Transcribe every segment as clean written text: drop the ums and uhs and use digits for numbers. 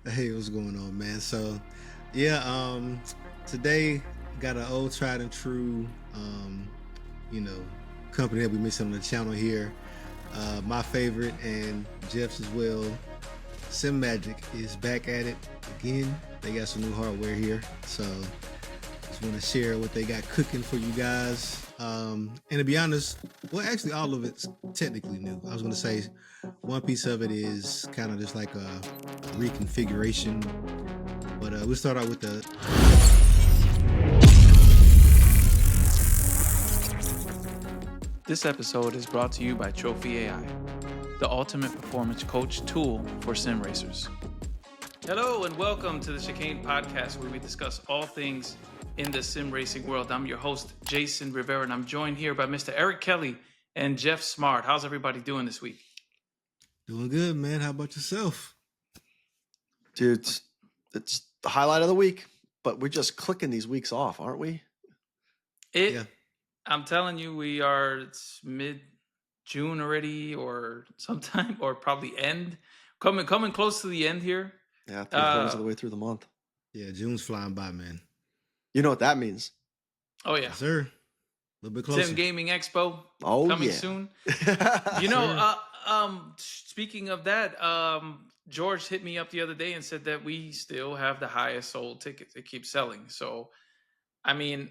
Hey, what's going on, man? So, yeah, today got an old tried and true, you know, company that we mentioned on the channel here. My favorite and Jeff's as well. SimMagic is back at it again. They got some new hardware here, so just want to share what they got cooking for you guys. And to be honest, well, actually, all of it's technically new. I was going to say one piece of it is kind of just like a reconfiguration, but we'll start out with the. This episode is brought to you by Trophy AI, the ultimate performance coach tool for sim racers. Hello and welcome to the Chicane Podcast, where we discuss all things in the sim racing world. I'm your host, Jason Rivera, and I'm joined here by Mr. Eric Kelly and Jeff Smart. How's everybody doing this week? Doing good, man. How about yourself? Dude, it's the highlight of the week, but we're just clicking these weeks off, aren't we? Yeah. I'm telling you, it's mid-June already, or sometime, or probably coming close to the end here. Yeah, 3/4 of the way through the month. Yeah, June's flying by, man. You know what that means? Oh yeah, Yes, sir. A little bit closer. Sim Gaming Expo coming soon. Speaking of that, George hit me up the other day and said that we still have the highest sold tickets. It keeps selling. So, I mean,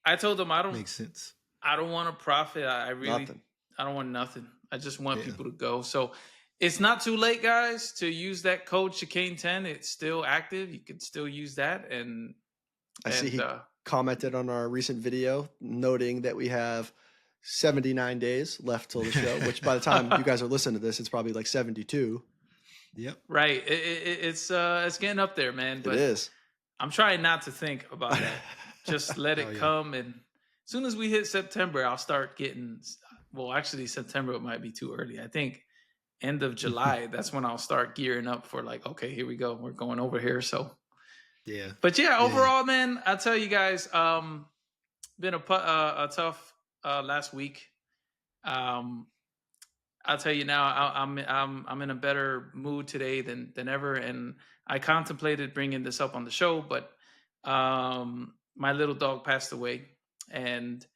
I told him Makes sense. I don't want to profit. I don't want nothing. I just want people to go. So it's not too late, guys, to use that code Chicane10. It's still active. You can still use that. And I see he commented on our recent video noting that we have 79 days left till the show, which by the time you guys are listening to this, it's probably like 72. Yep. Right. It's getting up there, man. But it is. I'm trying not to think about that. Just let it come. And as soon as we hit September, I'll start getting, well, actually September, it might be too early. I think end of July, that's when I'll start gearing up for like, okay, here we go. We're going over here. So yeah. But yeah, overall, man, I tell you guys, been a tough last week. I'll tell you now, I'm in a better mood today than ever, and I contemplated bringing this up on the show, but my little dog passed away, and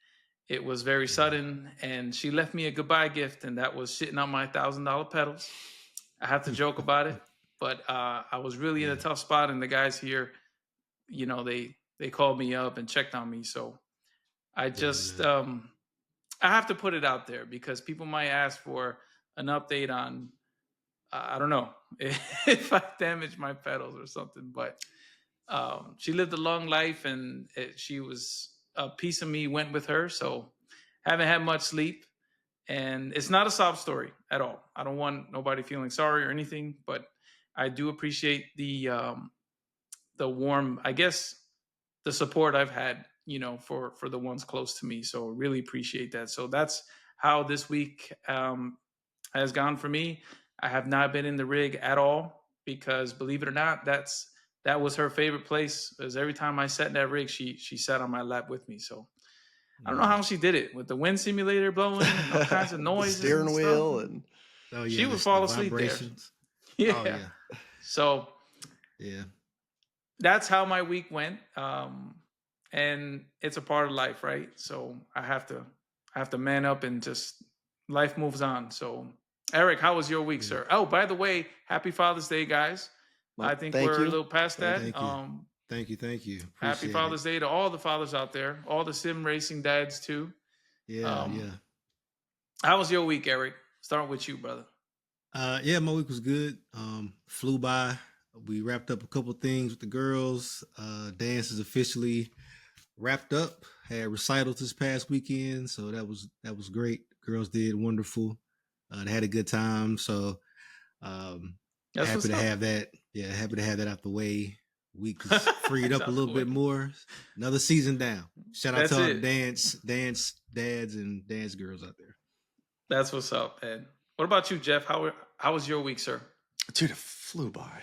it was very sudden, and she left me a goodbye gift, and that was shitting on my $1,000 pedals. I have to joke about it, but I was really in a tough spot, and the guys here, you know, they called me up and checked on me, so I just I have to put it out there because people might ask for an update on I don't know if I damaged my pedals or something, but she lived a long life, and she was a piece of me went with her, so haven't had much sleep, and it's not a sob story at all. I don't want nobody feeling sorry or anything, but I do appreciate the warm, I guess, the support I've had, you know, for the ones close to me. So really appreciate that. So that's how this week has gone for me. I have not been in the rig at all because, believe it or not, that was her favorite place. Because every time I sat in that rig, she sat on my lap with me. So I don't know how she did it with the wind simulator blowing and all kinds of noises, the steering wheel, and she would fall asleep there. Yeah. Oh, yeah. So yeah, that's how my week went. And it's a part of life, right? So I have to man up, and just life moves on. So Eric, how was your week, sir? Oh, by the way, happy Father's Day, guys. I think we're a little past that. Thank you. Appreciate happy Father's Day to all the fathers out there, all the sim racing dads too. Yeah. How was your week, Eric? Start with you, brother. Yeah, my week was good. Flew by. We wrapped up a couple things with the girls. Dance is officially wrapped up. Had recitals this past weekend, so that was great. Girls did wonderful. They had a good time. So happy to have that. Yeah, happy to have that out the way. Week is freed up a little bit more. Another season down. Shout out to all the dance dads and dance girls out there. That's what's up, man. What about you, Jeff? How was your week, sir? Dude, it flew by.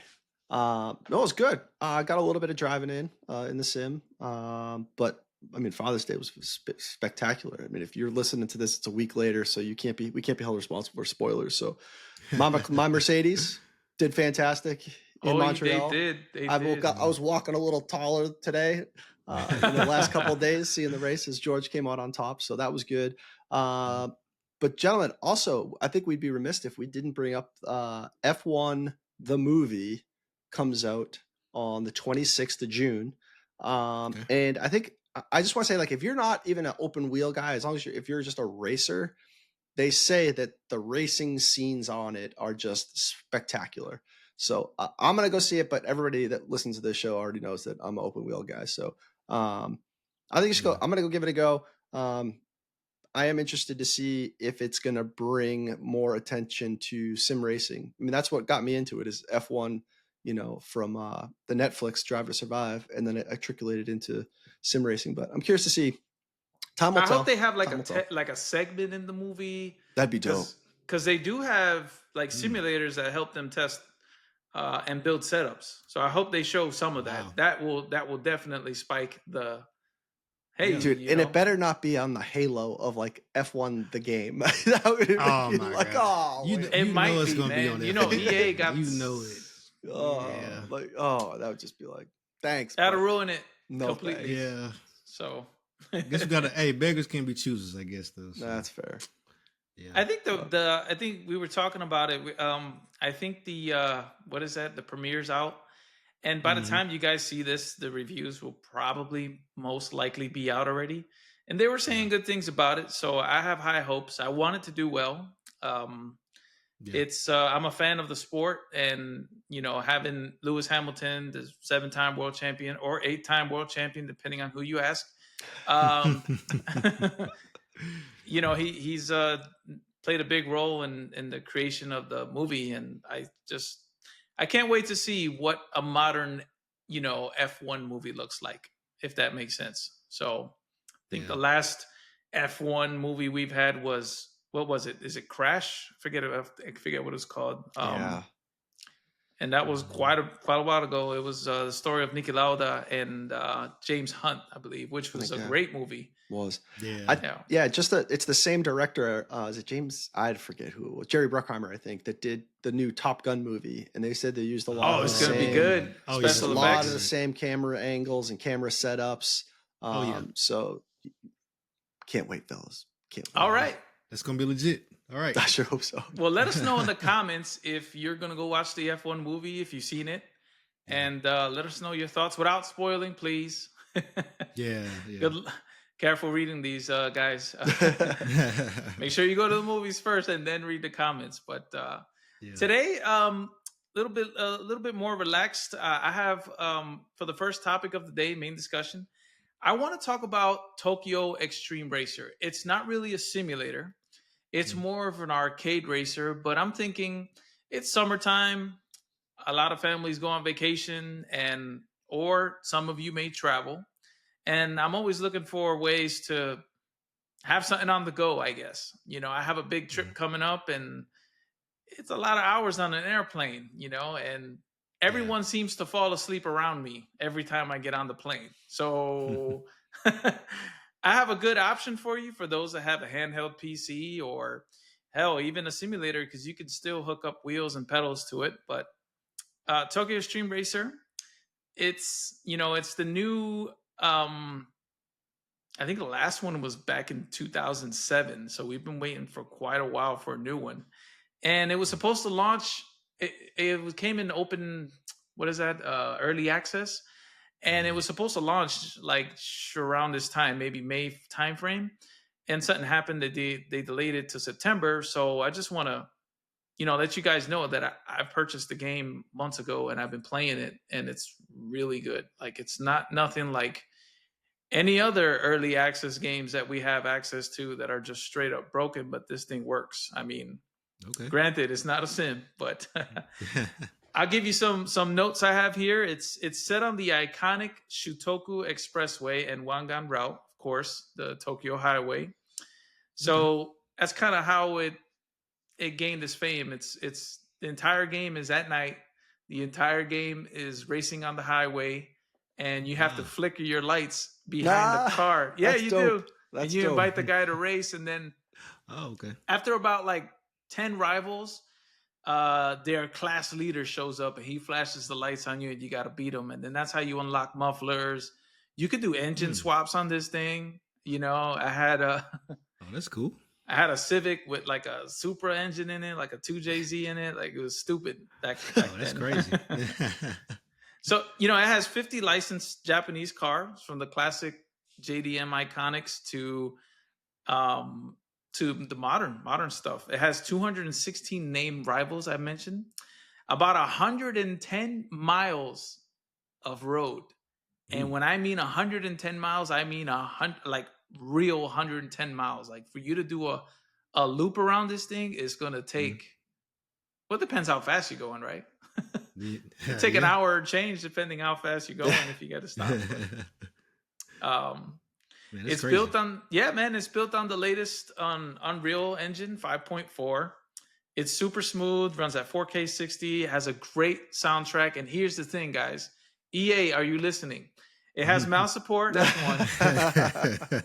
No, it was good. I got a little bit of driving in the sim, but I mean, Father's Day was spectacular. I mean, if you're listening to this, it's a week later, so we can't be held responsible for spoilers. So, my Mercedes did fantastic. in Montreal. They did. I was walking a little taller today in the last couple of days, seeing the races. George came out on top, so that was good. But gentlemen, also, I think we'd be remiss if we didn't bring up F1 the movie comes out on the 26th of June. And I think I just want to say, like, if you're not even an open wheel guy, as long as if you're just a racer, they say that the racing scenes on it are just spectacular. So I'm going to go see it, but everybody that listens to this show already knows that I'm an open wheel guy. So I think you should go. I'm going to go give it a go. I am interested to see if it's going to bring more attention to sim racing. I mean, that's what got me into it is F1, from the Netflix Drive to Survive, and then it articulated into sim racing. But I'm curious to see. Time will tell. I hope they have like a segment in the movie. That'd be dope. Because they do have like simulators that help them test and build setups. So I hope they show some of that. Wow. That will definitely spike the. Hey, dude, and it better not be on the halo of like F1 the game. That would be like, God. It might be, man. EA got it. That would just be like, thanks. That'll ruin it completely. Thanks. Yeah. So I guess we gotta. Beggars can be choosers. I guess though. So. That's fair. Yeah. I think I think we were talking about it. I think the what is that? The premiere's out. And by the time you guys see this, the reviews will probably most likely be out already. And they were saying good things about it. So I have high hopes. I want it to do well. It's I'm a fan of the sport, and having Lewis Hamilton, the 7-time world champion or 8-time world champion, depending on who you ask. He's played a big role in the creation of the movie, and I can't wait to see what a modern, F1 movie looks like, if that makes sense. So I think the last F1 movie we've had was, what was it? Is it Crash? I forget what it's called. And that was quite a while ago. It was the story of Niki Lauda and James Hunt, I believe, which was a great movie. It's the same director. Is it James? I forget who it was. Jerry Bruckheimer, I think, that did the new Top Gun movie, and they said they used a lot. Oh, it's going to be good. Special effects. A lot of the same camera angles and camera setups. So can't wait, fellas. Can't wait. All right, that's going to be legit. All right, I sure hope so. Well, let us know in the comments if you're going to go watch the F1 movie, if you've seen it, and let us know your thoughts without spoiling, please. Yeah. Careful reading these, guys. Make sure you go to the movies first and then read the comments. But today, a little bit more relaxed. I have for the first topic of the day, main discussion, I want to talk about Tokyo Extreme Racer. It's not really a simulator. It's more of an arcade racer, but I'm thinking it's summertime. A lot of families go on vacation, or some of you may travel. And I'm always looking for ways to have something on the go, I guess. I have a big trip coming up, and it's a lot of hours on an airplane, and everyone seems to fall asleep around me every time I get on the plane. So I have a good option for you for those that have a handheld PC or hell, even a simulator, because you can still hook up wheels and pedals to it. But Tokyo Extreme Racer, it's the new... I think the last one was back in 2007. So we've been waiting for quite a while for a new one. And it was supposed to launch. It came in open, early access. And it was supposed to launch like around this time, maybe May timeframe. And something happened that they delayed it to September. So I just want to, let you guys know that I purchased the game months ago and I've been playing it, and it's really good. Like, it's nothing like any other early access games that we have access to that are just straight up broken, but this thing works. I mean, granted, it's not a sim, but I'll give you some notes I have here. It's set on the iconic Shutoku Expressway and Wangan Route, of course, the Tokyo Highway. So that's kind of how it gained its fame. It's the entire game is at night. The entire game is racing on the highway, and you have to flicker your lights behind the car. Yeah, you do. And you invite the guy to race, and then after about like 10 rivals, their class leader shows up and he flashes the lights on you and you got to beat him. And then that's how you unlock mufflers. You could do engine swaps on this thing. You know, I had a Oh, that's cool. I had a Civic with like a Supra engine in it, like a 2JZ in it. Like it was stupid. Back Oh, that's then. crazy. So, you know, it has 50 licensed Japanese cars from the classic JDM Iconics to the modern stuff. It has 216 named rivals, I mentioned, about 110 miles of road. And when I mean 110 miles, I mean like real 110 miles. Like for you to do a loop around this thing is going to take, well, it depends how fast you're going, right? It take an hour or change depending how fast you're going if you got to stop. Man, it's crazy. built on, it's built on the latest Unreal Engine 5.4. It's super smooth, runs at 4K 60, has a great soundtrack. And here's the thing, guys. EA, are you listening? It has mouse support. That's one.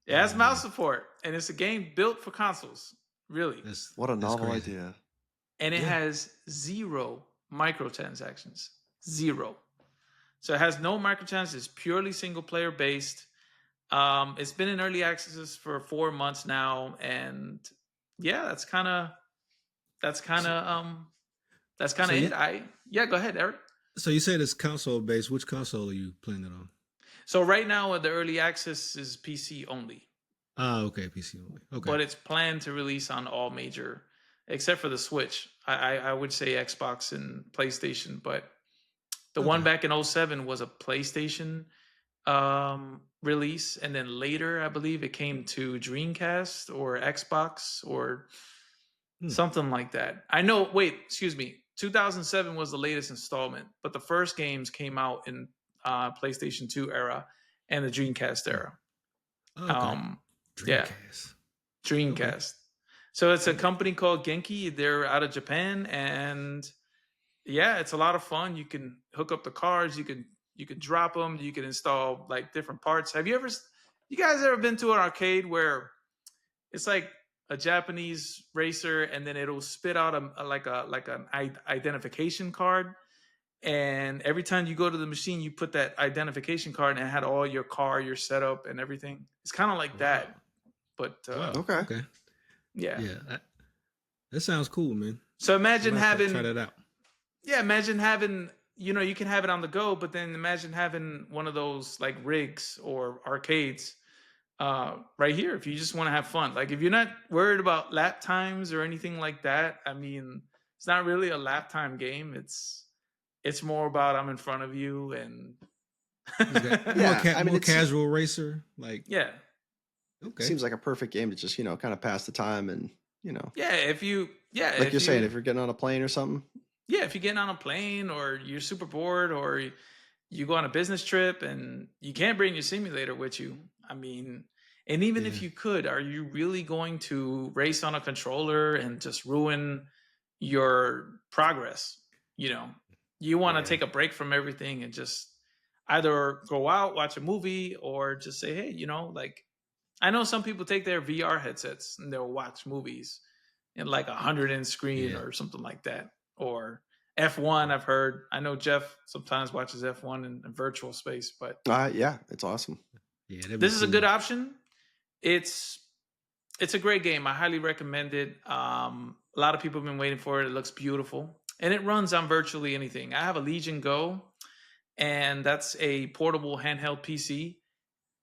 It has mouse support, and it's a game built for consoles. Really. What a novel idea. And it has 0 microtransactions. 0. So it has no microtransactions. It's purely single player based. It's been in early access for 4 months now, and yeah, that's kind of it. Go ahead, Eric. So you said it's console based. Which console are you playing it on? So right now, the early access is PC only. Okay, PC only. Okay, but it's planned to release on all major, except for the Switch. I would say Xbox and PlayStation, but the one back in 2007 was a PlayStation release, and then later I believe it came to Dreamcast or Xbox or something like that. I know. Wait, excuse me. 2007 was the latest installment, but the first games came out in PlayStation 2 era and the Dreamcast era. Okay. Dreamcast. Dreamcast. Okay. So it's a company called Genki. They're out of Japan, and yeah, it's a lot of fun. You can hook up the cars. You can drop them. You can install like different parts. You guys ever been to an arcade where it's like a Japanese racer, and then it'll spit out an identification card, and every time you go to the machine, you put that identification card, and it had all your car, your setup, and everything. It's kind of like that, but okay, yeah. That sounds cool, man. So imagine having try that out. Yeah, imagine having, you can have it on the go, but then imagine having one of those like rigs or arcades right here if you just want to have fun. Like if you're not worried about lap times or anything like that, I mean, it's not really a lap time game. It's more about I'm in front of you and more casual racer. Like okay, seems like a perfect game to just kind of pass the time and if you're saying, if you're getting on a plane or something. Yeah, if you're getting on a plane or you're super bored or you go on a business trip and you can't bring your simulator with you. I mean, and even if you could, are you really going to race on a controller and just ruin your progress? You want to take a break from everything and just either go out, watch a movie, or just say, hey, like I know some people take their VR headsets and they'll watch movies in like 100-inch screen or something like that. Or F1, I've heard. I know Jeff sometimes watches F1 in virtual space, but it's awesome. Yeah, this is a good option. It's a great game. I highly recommend it. A lot of people have been waiting for it. It looks beautiful, and it runs on virtually anything. I have a Legion Go, and that's a portable handheld PC,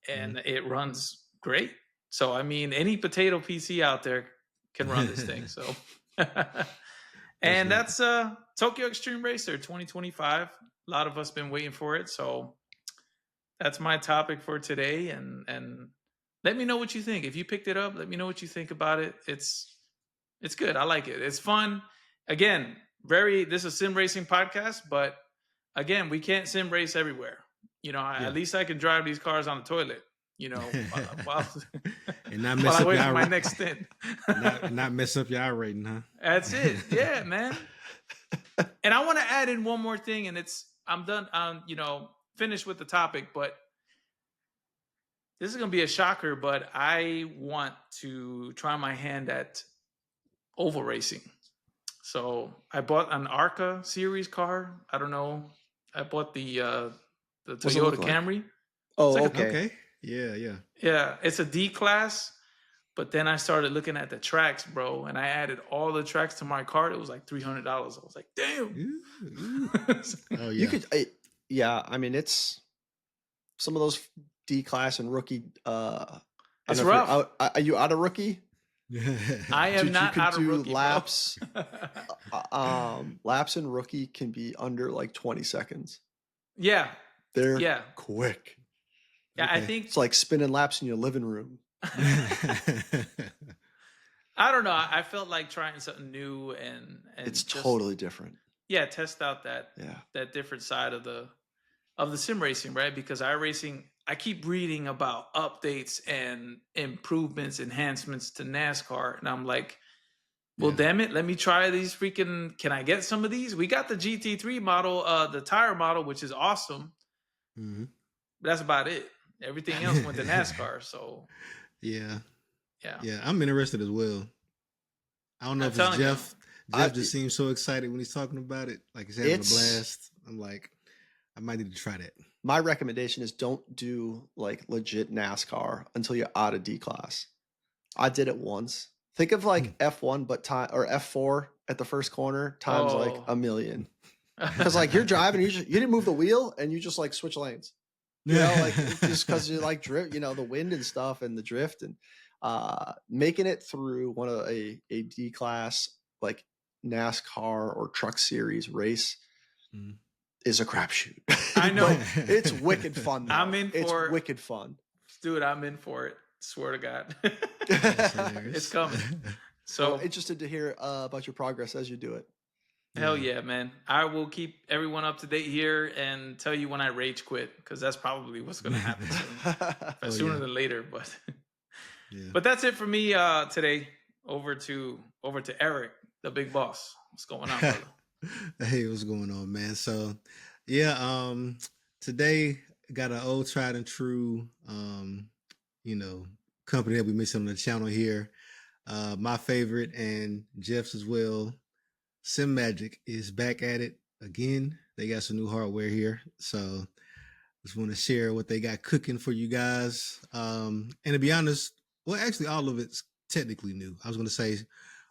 and it runs great. So I mean, any potato PC out there can run this thing. So. And that's Tokyo Extreme Racer 2025. A lot of us been waiting for it. So that's my topic for today. And let me know what you think. If you picked it up, let me know what you think about it. It's good. I like it. It's fun. Again, this is a sim racing podcast, but again, we can't sim race everywhere. At least I can drive these cars on the toilet. While and not mess up wait for my next stint. not mess up your rating, huh? That's it. Yeah, man. And I want to add in one more thing, and I'm done. Finished with the topic, but this is gonna be a shocker. But I want to try my hand at oval racing. So I bought an Arca series car. I don't know. I bought the What's it Toyota look like? Camry. Oh, It's like okay. Okay. Yeah, yeah. yeah, it's a D class. But then I started looking at the tracks, bro, and I added all the tracks to my cart. It was like $300. I was like, damn. Ooh, ooh. Oh You yeah. could, yeah. I mean, it's some of those D class and rookie. I don't It's know if you're rough. out. Are you out of rookie? I am Dude, you not could out of do rookie, laps. bro. Laps in rookie can be under like 20 seconds. Yeah, They're yeah, quick. yeah. I Okay. think It's like spinning laps in your living room. I don't know. I felt like trying something new and It's just totally different. yeah, test out Yeah. that different side of the sim racing, right? Because iRacing, I keep reading about updates and improvements, enhancements to NASCAR, and I'm like, well, Yeah. damn it, let me try these freaking. Can I get some of these? We got the GT3 model, the tire model, which is awesome. Mhm. But that's about it. Everything else went to NASCAR. So Yeah. yeah, Yeah. I'm interested as well. I don't know I'm if it's telling you, Jeff. Jeff just seems so excited when he's talking about it. Like he's having a blast. I'm like, I might need to try that. My recommendation is don't do like legit NASCAR until you're out of D class. I did it once. Think of like F1, but time or F4 at the first corner times like oh, a million. Because like you're driving, you didn't move the wheel and you just like switch lanes. You know, like just because you like drift, you know, the wind and stuff and the drift and making it through one of a D class like NASCAR or truck series race is a crapshoot. I know. It's wicked fun though. I'm in for it's wicked fun. Dude, I'm in for it. Swear to God. It's coming. So well, interested to hear about your progress as you do it. hell yeah, man. I will keep everyone up to date here and tell you when I rage quit, because that's probably what's gonna happen soon. Sooner than later. But but that's it for me today. Over to Eric, the big boss. What's going on, brother? Hey, what's going on, man? So yeah, today got an old tried and true you know, company that we mentioned on the channel here. My favorite and Jeff's as well. SimMagic is back at it again. They got some new hardware here. So just want to share what they got cooking for you guys. And to be honest, well, actually all of it's technically new. I was going to say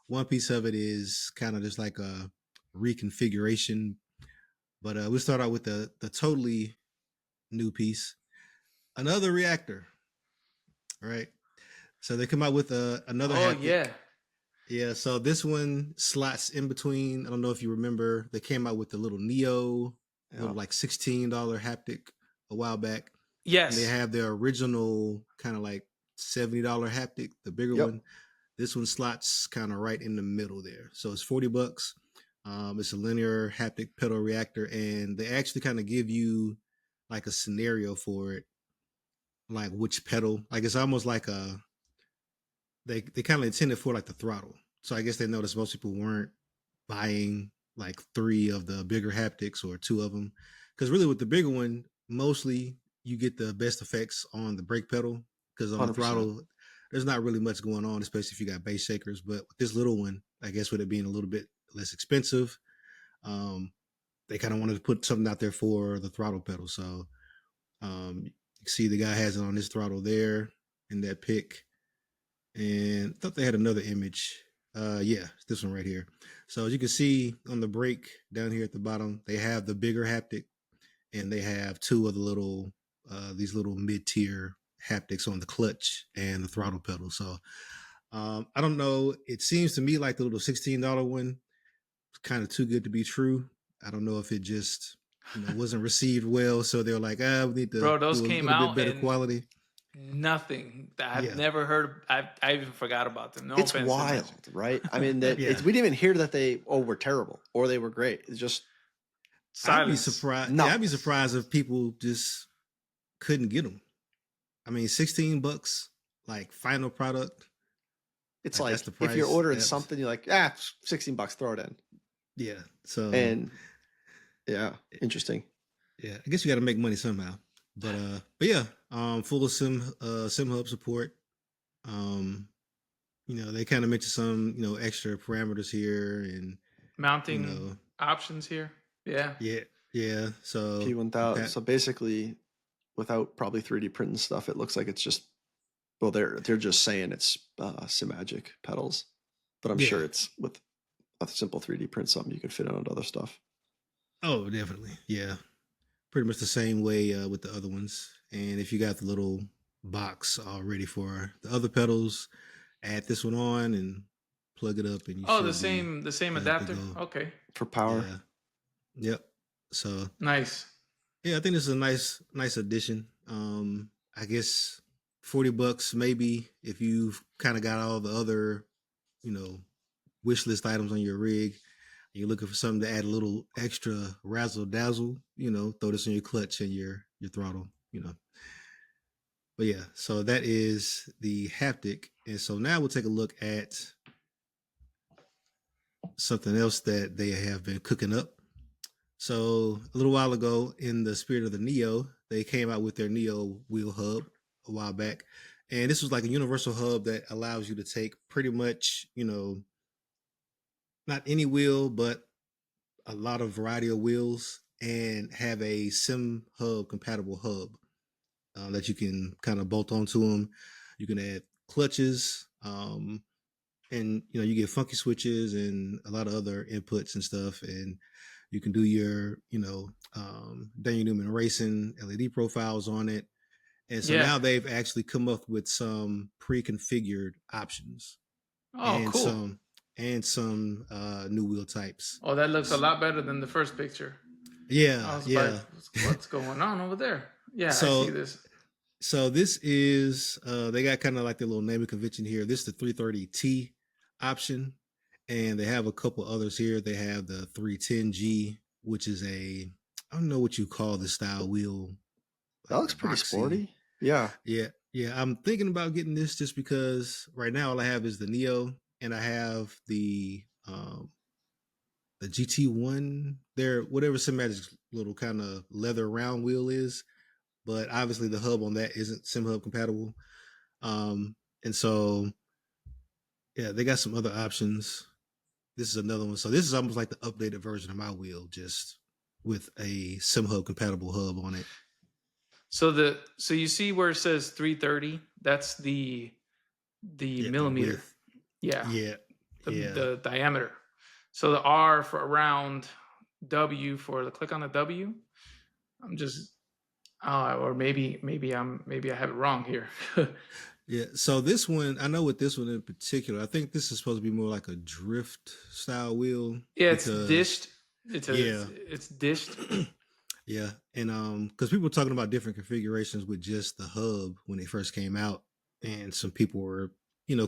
one piece of it is kind of just like a reconfiguration, but we'll start out with the totally new piece. Another reactor, right? So they come out with another haptic. Yeah, so this one slots in between. I don't know if you remember, they came out with the little Neo, little like $16 haptic a while back. Yes. And they have their original kind of like $70 haptic, the bigger one. This one slots kind of right in the middle there. So it's $40. It's a linear haptic pedal reactor, and they actually kind of give you like a scenario for it, like which pedal. Like it's almost like they kind of intended for like the throttle. So I guess they noticed most people weren't buying like 3 of the bigger haptics or 2 of them, because really with the bigger one, mostly you get the best effects on the brake pedal, because on 100%. The throttle there's not really much going on, especially if you got bass shakers. But with this little one, I guess with it being a little bit less expensive, they kind of wanted to put something out there for the throttle pedal. So you see the guy has it on his throttle there in that pick. And I thought they had another image. Yeah, this one right here. So as you can see on the brake down here at the bottom, they have the bigger haptic, and they have 2 of the little these little mid-tier haptics on the clutch and the throttle pedal. So I don't know. It seems to me like the little $16 one was kind of too good to be true. I don't know if it just wasn't received well, so they're like, we need to those do a came little out bit better quality. Nothing. I've never heard. I even forgot about them. No it's offense, wild, right? I mean, we didn't even hear that they were terrible or they were great. It's just silence. I'd be surprised. Yeah, I'd be surprised if people just couldn't get them. I mean, $16, like final product. It's like if you're ordering something, you're like, $16, throw it in. Yeah. So interesting. Yeah, I guess you got to make money somehow. But yeah, full of sim hub support. They kind of mentioned some extra parameters here, and mounting options here. Yeah. Yeah. So P1000. So basically, without probably 3D printing stuff, it looks like it's just, well, they're just saying it's SimMagic pedals, but I'm sure it's with a simple 3D print something you could fit on other stuff. Oh, definitely. Yeah. Pretty much the same way with the other ones. And if you got the little box all ready for the other pedals, add this one on and plug it up, and you should the same adapter. Okay. For power. Yeah. Yep. So nice. Yeah, I think this is a nice addition. I guess $40 maybe if you've kind of got all the other, wish list items on your rig. You're looking for something to add a little extra razzle dazzle, throw this in your clutch and your throttle, But yeah, so that is the haptic. And so now we'll take a look at something else that they have been cooking up. So a little while ago, in the spirit of the Neo, they came out with their Neo wheel hub a while back. And this was like a universal hub that allows you to take pretty much, not any wheel, but a lot of variety of wheels and have a Sim Hub compatible hub that you can kind of bolt onto them. You can add clutches, and you get funky switches and a lot of other inputs and stuff. And you can do your, Daniel Newman Racing LED profiles on it. And so now they've actually come up with some pre-configured options. Oh, cool. Some new wheel types. Oh, that looks a lot better than the first picture. Yeah, what's going on over there? Yeah, so, I see this. So this is they got kind of like their little naming convention here. This is the 330T option, and they have a couple others here. They have the 310G, which is I don't know what you call this style wheel. That looks pretty sporty. Yeah. I'm thinking about getting this just because right now all I have is the Neo, and I have the GT1. There, whatever SimMagic's little kind of leather round wheel is. But obviously the hub on that isn't SimHub compatible. And so, yeah, they got some other options. This is another one. So this is almost like the updated version of my wheel, just with a SimHub compatible hub on it. So you see where it says 330? That's the millimeter. The diameter. So the R for around, W for the click on the W. I'm just or maybe I have it wrong here. Yeah. So this one, I know with this one in particular, I think this is supposed to be more like a drift style wheel. Yeah, it's dished. It's dished. Yeah, and because people were talking about different configurations with just the hub when they first came out, and some people were,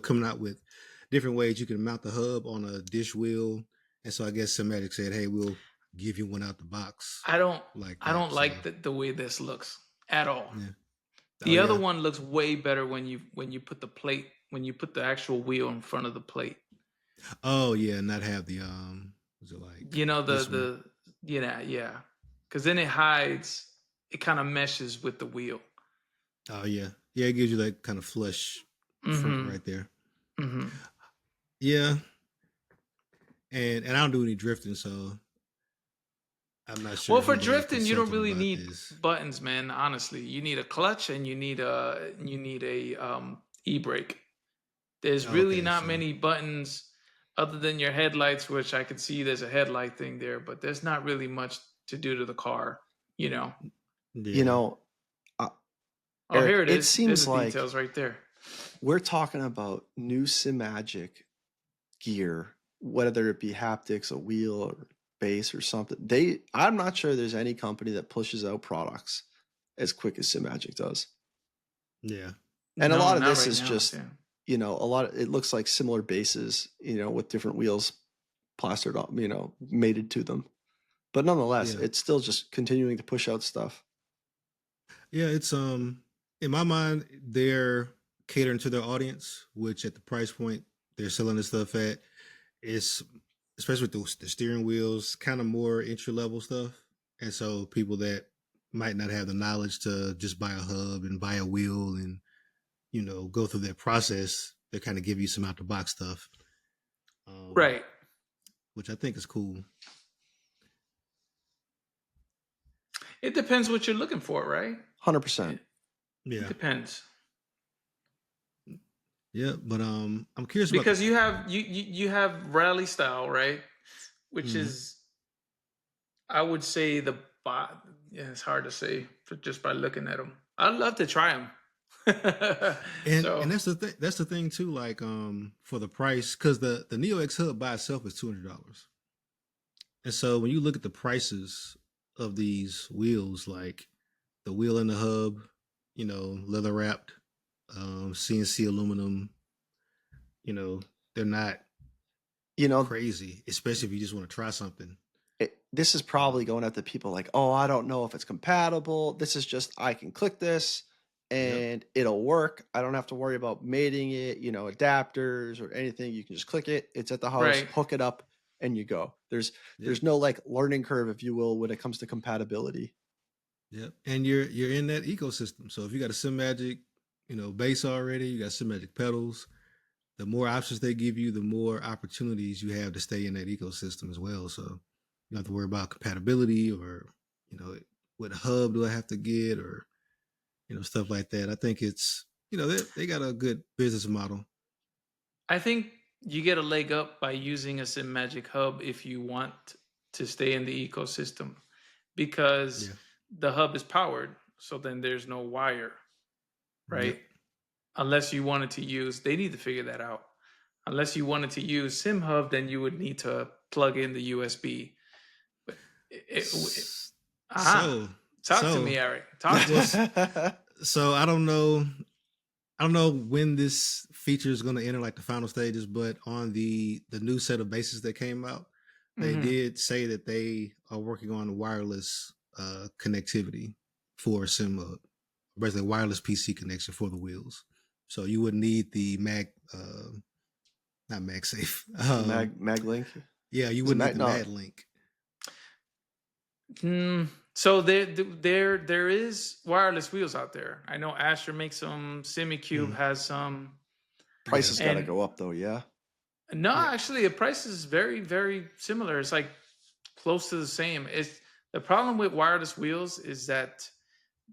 coming out with different ways you can mount the hub on a dish wheel, and so I guess SimMagic said, "Hey, we'll give you one out the box." I don't like the way this looks at all. Yeah. The other one looks way better when you put the plate, when you put the actual wheel in front of the plate. Oh yeah, not have the was it like because then it hides, it kind of meshes with the wheel. Oh yeah, it gives you that kind of flush front right there. Mm-hmm. Yeah, and I don't do any drifting, so I'm not sure. Well, for drifting, you don't really need buttons, man. Honestly, you need a clutch and you need a e-brake. There's really not many buttons other than your headlights, which I could see there's a headlight thing there, but there's not really much to do to the car, Yeah. Eric, here it is. It seems like details right there. We're talking about new SimMagic gear, whether it be haptics, a wheel, or base or something. I'm not sure there's any company that pushes out products as quick as SimMagic does. Yeah. And a lot of this is just, it looks like similar bases, with different wheels plastered up, mated to them. But nonetheless, it's still just continuing to push out stuff. Yeah, it's in my mind, they're catering to their audience, which at the price point they're selling this stuff at, is especially with the steering wheels, kind of more entry level stuff. And so people that might not have the knowledge to just buy a hub and buy a wheel and go through that process, they kind of give you some out the box stuff. Right. which I think is cool. It depends what you're looking for, right? 100%. Yeah, It depends. yeah, but I'm curious because about you have rally style, right? Which is, I would say yeah, it's hard to say just by looking at them. I'd love to try them. and that's the thing. That's the thing too. Like for the price, because the Neo X Hub by itself is $200, and so when you look at the prices of these wheels, like the wheel and the hub, leather wrapped, CNC aluminum, they're not crazy, especially if you just want to try something. This is probably going at the people like, oh, I don't know if it's compatible. This is just, I can click this and it'll work. I don't have to worry about mating it, adapters or anything. You can just click it. It's at the house, hook it up, and you go. There's no like learning curve, if you will, when it comes to compatibility. Yep. And you're in that ecosystem. So if you got a SimMagic, base already, you got SimMagic pedals, the more options they give you, the more opportunities you have to stay in that ecosystem as well. So you don't have to worry about compatibility or, what hub do I have to get or, stuff like that. I think it's, they got a good business model. I think you get a leg up by using a SimMagic hub if you want to stay in the ecosystem, because the hub is powered. So then there's no wire, right? Yep. Unless you wanted to use, they need to figure that out. Unless you wanted to use SimHub, then you would need to plug in the USB. But talk to me, Eric. Talk to us. So I don't know when this feature is going to enter like the final stages, but on the new set of bases that came out, they did say that they are working on wireless connectivity for SimHub, basically wireless PC connection for the wheels. So you would need the not MagSafe. MagLink? Yeah, you wouldn't need the MagLink. So there is wireless wheels out there. I know Asher makes some. SimiCube has some. Price has got to go up though, yeah? No, actually, the price is very, very similar. It's like close to the same. The problem with wireless wheels is that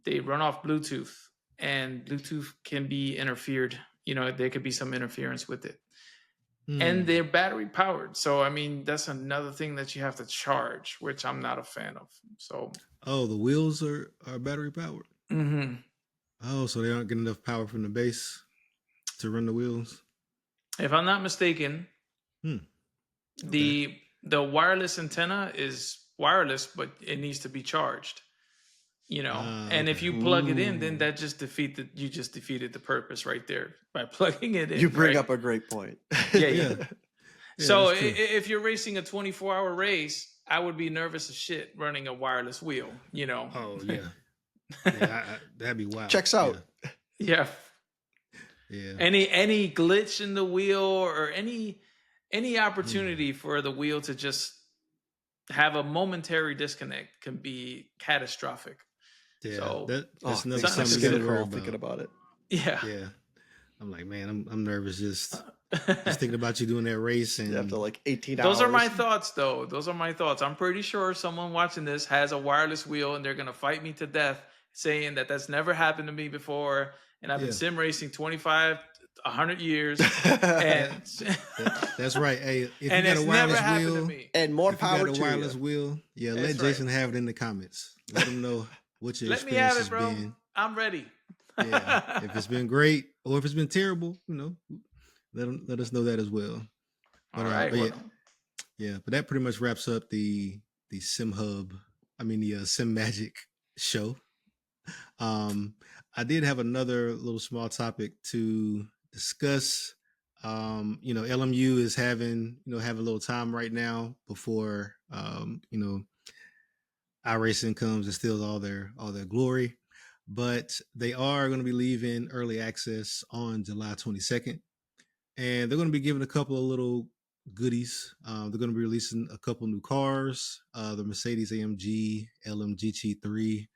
they run off Bluetooth, and Bluetooth can be interfered. There could be some interference with it. And they're battery powered. So, I mean, that's another thing that you have to charge, which I'm not a fan of. So, the wheels are battery powered. Mm-hmm. Oh, so they aren't getting enough power from the base to run the wheels? If I'm not mistaken, the wireless antenna is wireless, but it needs to be charged. And if you plug it in, then that just defeated the purpose right there by plugging it in. You bring up a great point. Yeah. So if you're racing a 24-hour race, I would be nervous as shit running a wireless wheel. Oh yeah, that'd be wild. Checks out. Yeah. Any glitch in the wheel or any opportunity for the wheel to just have a momentary disconnect can be catastrophic. Yeah, so that's another something to worry about. Thinking about it. Yeah. I'm like, man, I'm nervous just thinking about you doing that race and after like 18 hours. Those are my thoughts, though. Those are my thoughts. I'm pretty sure someone watching this has a wireless wheel, and they're gonna fight me to death, saying that that's never happened to me before, and I've been sim racing 100 years. And that's right. Hey, if you got a wireless wheel and more power to a wireless wheel, let Jason have it in the comments. Let him know what your experience has been. I'm ready. If it's been great or if it's been terrible, let us know that as well. But, all right. But that pretty much wraps up the SimHub. I mean the SimMagic show. I did have another little small topic to discuss. LMU is having a little time right now before iRacing comes and steals all their glory. But they are going to be leaving early access on July 22nd. And they're going to be giving a couple of little goodies. They're going to be releasing a couple new cars, the Mercedes AMG LMG T3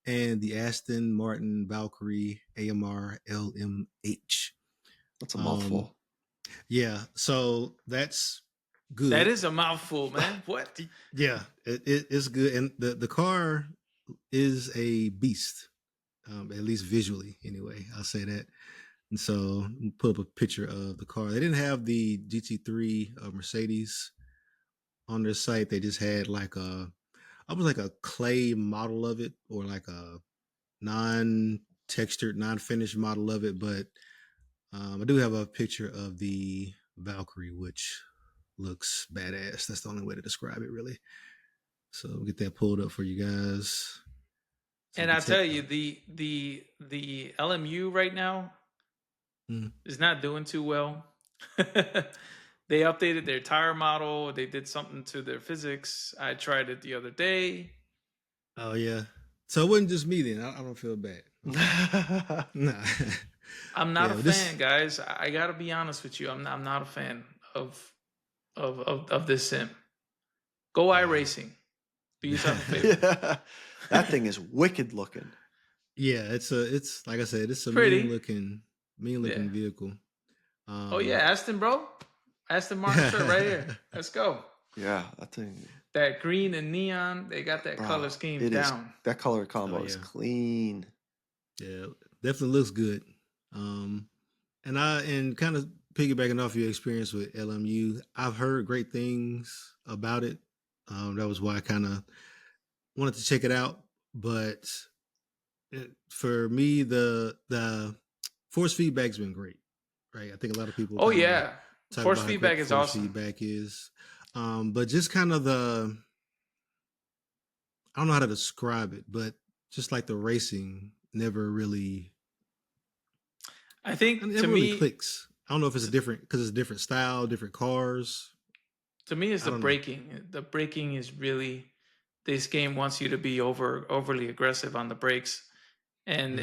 and the Aston Martin Valkyrie AMR LMH. That's a mouthful. Yeah. So that's good. That is a mouthful, man. What? Yeah, it's good, and the car is a beast, at least visually. Anyway, I'll say that. And so, put up a picture of the car. They didn't have the GT3 Mercedes on their site. They just had like almost like a clay model of it, or like a non-textured, non-finished model of it. But I do have a picture of the Valkyrie, which looks badass. That's the only way to describe it, really. So we'll get that pulled up for you guys. So And I tell you, the LMU right now is not doing too well. They updated their tire model. They did something to their physics. I tried it the other day. Oh yeah. So it wasn't just me then. I don't feel bad. Nah. I'm not a fan, guys. I gotta be honest with you. I'm not a fan of this sim. Go iRacing. Do yourself a favor. Yeah. That thing is wicked looking. Yeah, it's like I said, it's a Pretty. mean looking vehicle. Oh yeah, Aston, bro. Aston Martin shirt right here. Let's go. Yeah, that thing. That green and neon, they got that color scheme down. That color combo is clean. Yeah, definitely looks good. And kind of piggybacking off your experience with LMU, I've heard great things about it. That was why I kind of wanted to check it out. But for me, the force feedback's been great, right? I think a lot of people. Oh yeah, force feedback is awesome. Feedback is, but just kind of I don't know how to describe it, but just like the racing never really. I think it to really me clicks. I don't know if it's because it's a different style, different cars. To me, it's the braking. The braking is really, this game wants you to be overly aggressive on the brakes, and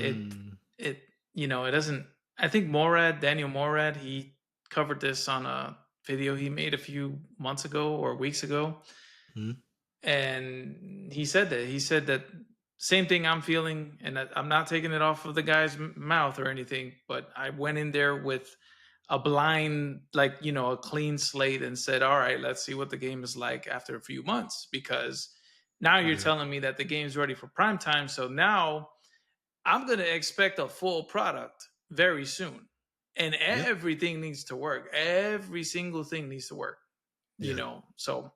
it doesn't. I think Daniel Morad, he covered this on a video he made a few months ago or weeks ago, and he said that same thing I'm feeling, and I'm not taking it off of the guy's mouth or anything, but I went in there with a blind, a clean slate and said, all right, let's see what the game is like after a few months, because now you're telling me that the game's ready for prime time. So now I'm going to expect a full product very soon, and everything needs to work. Every single thing needs to work, so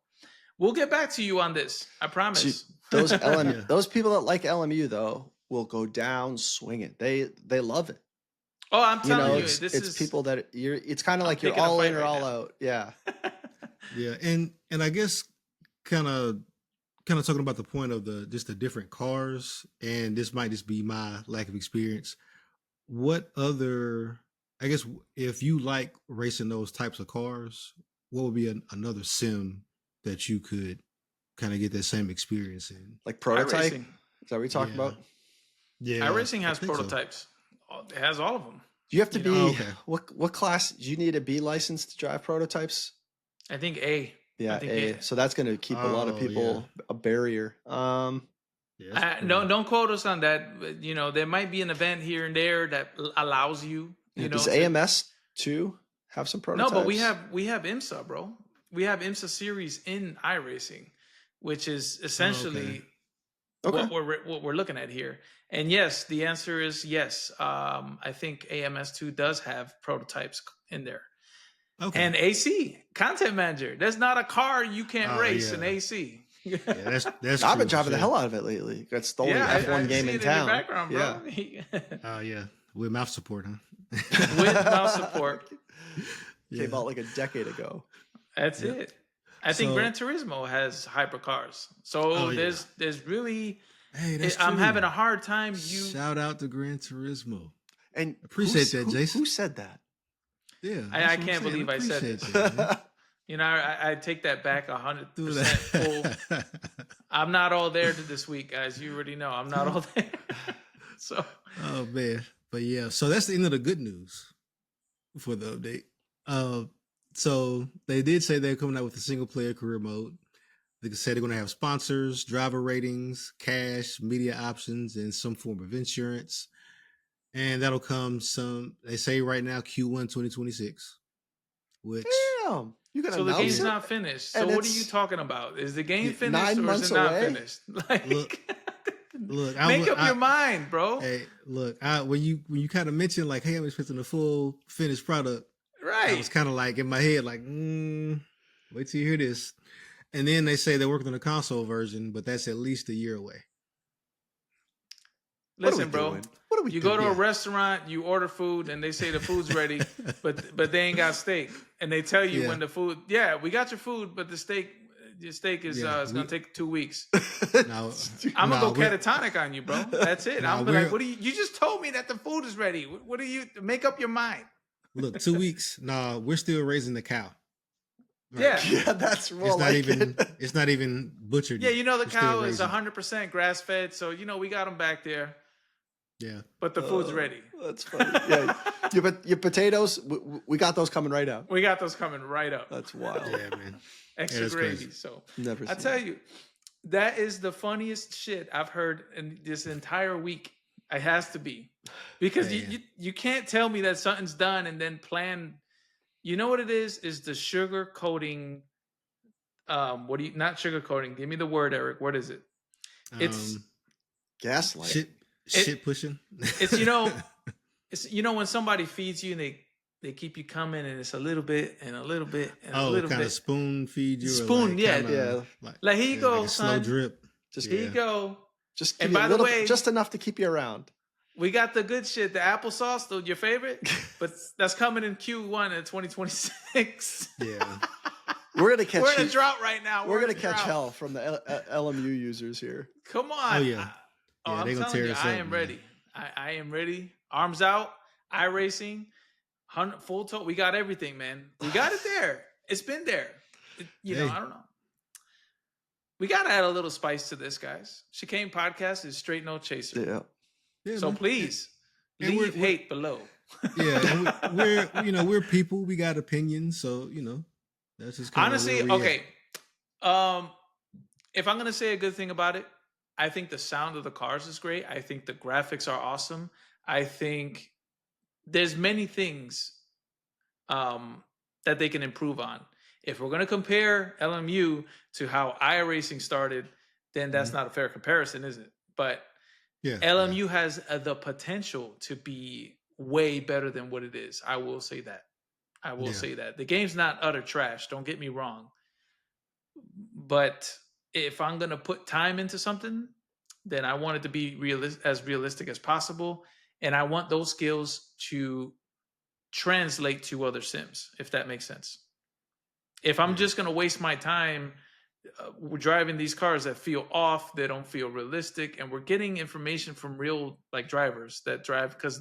we'll get back to you on this. I promise. Those people that like LMU though will go down swinging. They love it. Oh, I'm telling you, it's people that it's kind of like you're all in or all out. Yeah. Yeah. And I guess kind of talking about the point of the different cars, and this might just be my lack of experience. What other, I guess, if you like racing those types of cars, what would be another sim that you could kind of get that same experience in? Like prototype? Is that what you're talking about? Yeah. iRacing has prototypes. So. It has all of them. Do you have to be what class? Do you need a B license to drive prototypes? I think A. Yeah, A. So that's going to keep a lot of people a barrier. Don't quote us on that. But, there might be an event here and there that allows you. Does AMS too have some prototypes? No, but we have IMSA, bro. We have IMSA series in iRacing, which is essentially what we're looking at here. And yes, the answer is yes. I think AMS2 does have prototypes in there. Okay. And AC, content manager. There's not a car you can't race in AC. That's I've been driving the hell out of it lately. That's the only F1 game in town. In your background, bro. Oh yeah, with mouse support, huh? With mouse support. Came out like a decade ago. That's it. I think Gran Turismo has hypercars. So there's really. Hey, I'm having a hard time. Shout out to Gran Turismo. And appreciate that, Jason. Who said that? Yeah, I can't believe I said this. I take that back 100% full. I'm not all there this week, guys. You already know I'm not all there. So. Oh man, but yeah. So that's the end of the good news for the update. So they did say they're coming out with a single player career mode. They said they're going to have sponsors, driver ratings, cash, media options, and some form of insurance. And that'll come they say right now, Q1 2026. which Damn, you can So the announce game's it? not finished. So And what are it's you talking about? Is the game y- finished 9 or is months it not away? finished? Like, look, make up your mind, bro. Hey, look, when you kind of mentioned like, hey, I'm expecting a full finished product. I was Right. kind of like in my head, like, wait till you hear this. And then they say they're working on a console version, but that's at least a year away. Listen, bro. doing? What are we You doing? go to a Yeah. restaurant, you order food, and they say the food's ready, but they ain't got steak, and they tell you Yeah. when the food. Yeah, we got your food, but your steak is Yeah, it's gonna take 2 weeks. Now, I'm gonna nah, go catatonic on you, bro. That's it. Nah, I'm gonna be like, we're- what do you just told me that the food is ready. What do you make up your mind? look, 2 weeks. Nah, we're still raising the cow. Right. Yeah. Yeah, that's more It's not like even. it. It's not even butchered. Yeah, you know the We're still cow is raising. 100% grass fed, so you know we got them back there, Yeah. but the food's ready. That's funny. Yeah, your potatoes, we got those coming right out. We got those coming right up. That's wild. Yeah, man. Extra that's gravy. crazy. So Never. I seen tell it. you, that is the funniest shit I've heard in this entire week. It has to be, because Yeah. you can't tell me that something's done and then plan. You know what it is? Is the sugar coating? Not sugar coating? Give me the word, Eric. What is it? It's Gaslight. Shit pushing. it's when somebody feeds you and they keep you coming and it's a little bit and a little bit and a little kind bit. of spoon feed you. Spoon, or like yeah. kinda, Yeah. Like here you go, like a slow son. drip. Just Here you go. Just And give you by a the little, way- just enough to keep you around. We got the good shit, the applesauce, your favorite, but that's coming in Q1 in 2026. Yeah. We're gonna catch. We're in a heat. drought right now. We're in gonna a catch drought. hell from the LMU users here. Come on. Oh, yeah. Oh, Yeah, I'm they gonna telling tear you, us I up, am man. ready. I am ready. Arms out, iRacing, full toe. We got everything, man. We got it there. It's been there. I don't know. We got to add a little spice to this, guys. Chicane Podcast is straight no chaser. Yeah. Yeah, So man. please And leave we're- hate below. Yeah, and we're people. We got opinions, so that's just kinda Honestly, where we okay. If I'm gonna say a good thing about it, I think the sound of the cars is great. I think the graphics are awesome. I think there's many things that they can improve on. If we're gonna compare LMU to how iRacing started, then that's not a fair comparison, is it? But Yeah, LMU has the potential to be way better than what it is. I will say that. I will Yeah. say that. The game's not utter trash. Don't get me wrong. But if I'm going to put time into something, then I want it to be as realistic as possible. And I want those skills to translate to other sims, if that makes sense. If I'm just going to waste my time driving these cars that feel off, they don't feel realistic, and we're getting information from real drivers that drive, because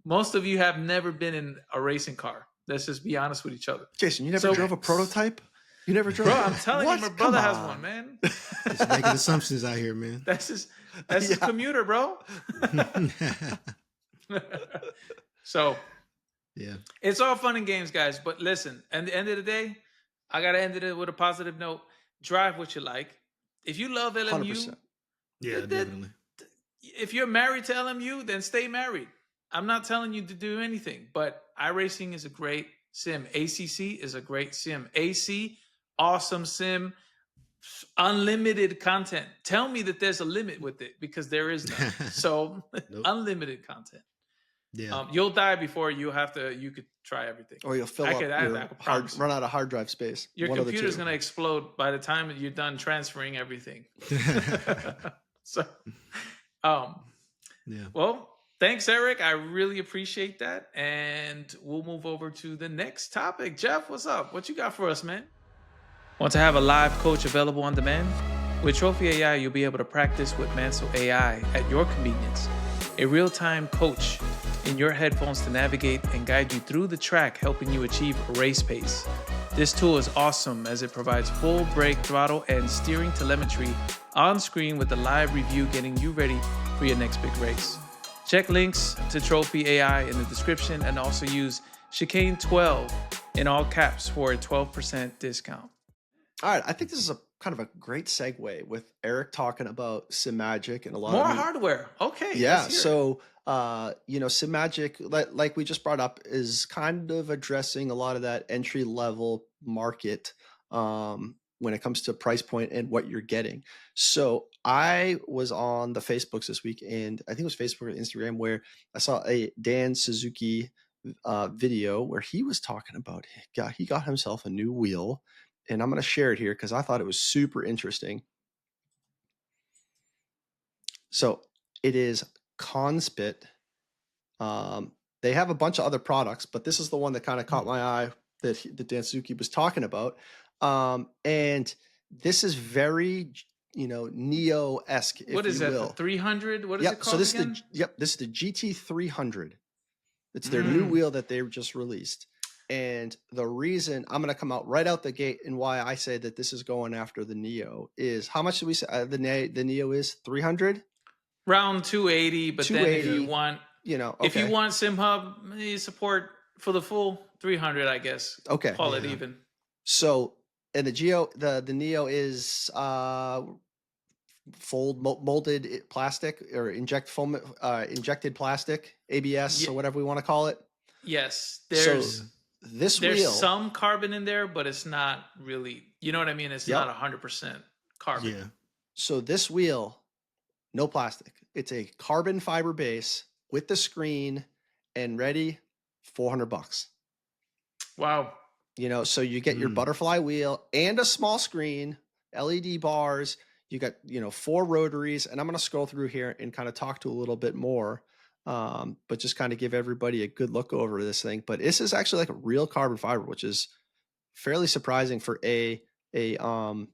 most of you have never been in a racing car. Let's just be honest with each other. Jason, you never drove a prototype? You never drove? Bro, I'm telling What? you, my brother Come has on. one, man. Just making assumptions out here, man. That's his commuter, bro. So Yeah. it's all fun and games, guys. But listen, at the end of the day, I gotta end it with a positive note. Drive what you like. If you love LMU, 100%. Yeah, definitely. if you're married to LMU, then stay married. I'm not telling you to do anything, but iRacing is a great sim. ACC is a great sim. AC, awesome sim. Unlimited content. Tell me that there's a limit with it, because there is none. So Nope. unlimited content. Yeah. You'll die before you could try everything. Or you'll fill I up could- I could promise. run out of hard drive space. Your One of the computer's two. going to explode by the time that you're done transferring everything. So, Yeah. well, thanks, Eric. I really appreciate that. And we'll move over to the next topic. Jeff, what's up? What you got for us, man? Want to have a live coach available on demand? With Trophy AI, you'll be able to practice with Mansell AI at your convenience. A real-time coach in your headphones to navigate and guide you through the track, helping you achieve race pace. This tool is awesome as it provides full brake, throttle, and steering telemetry on screen, with a live review getting you ready for your next big race. Check links to Trophy AI in the description, and also use Chicane12 in all caps for a 12% discount. All right, I think this is a kind of a great segue with Eric talking about SimMagic and a lot More of hardware. Okay. yeah. Let's hear it. So, SimMagic, like we just brought up, is kind of addressing a lot of that entry level market when it comes to price point and what you're getting. So, I was on the Facebooks this week, and I think it was Facebook or Instagram, where I saw a Dan Suzuki video where he was talking about he got himself a new wheel, and I'm going to share it here because I thought it was super interesting. So it is Conspit. They have a bunch of other products, but this is the one that kind of caught my eye that Dan Suzuki was talking about. And this is very, Neo-esque, if What is you that? will. The 300? What is Yep. it So called this again? this is the GT300. It's their new wheel that they just released. And the reason I'm going to come out right out the gate and why I say that this is going after the Neo is how much did we say the Neo is 300? Round 280, but then if you 280, want if you okay. want SimHub support for the full 300, I guess. Okay. Call it even. So, and the Neo is molded plastic or injected plastic, ABS or whatever we want to call it. Yes, there's wheel. Some carbon in there, but it's not really. You know what I mean? It's not 100% carbon. Yeah. So this wheel, no plastic. It's a carbon fiber base with the screen and ready, $400. Wow. So you get your butterfly wheel and a small screen, LED bars. You got 4 rotaries, and I'm going to scroll through here and kind of talk to a little bit more. But just kind of give everybody a good look over this thing. But this is actually like a real carbon fiber, which is fairly surprising for a I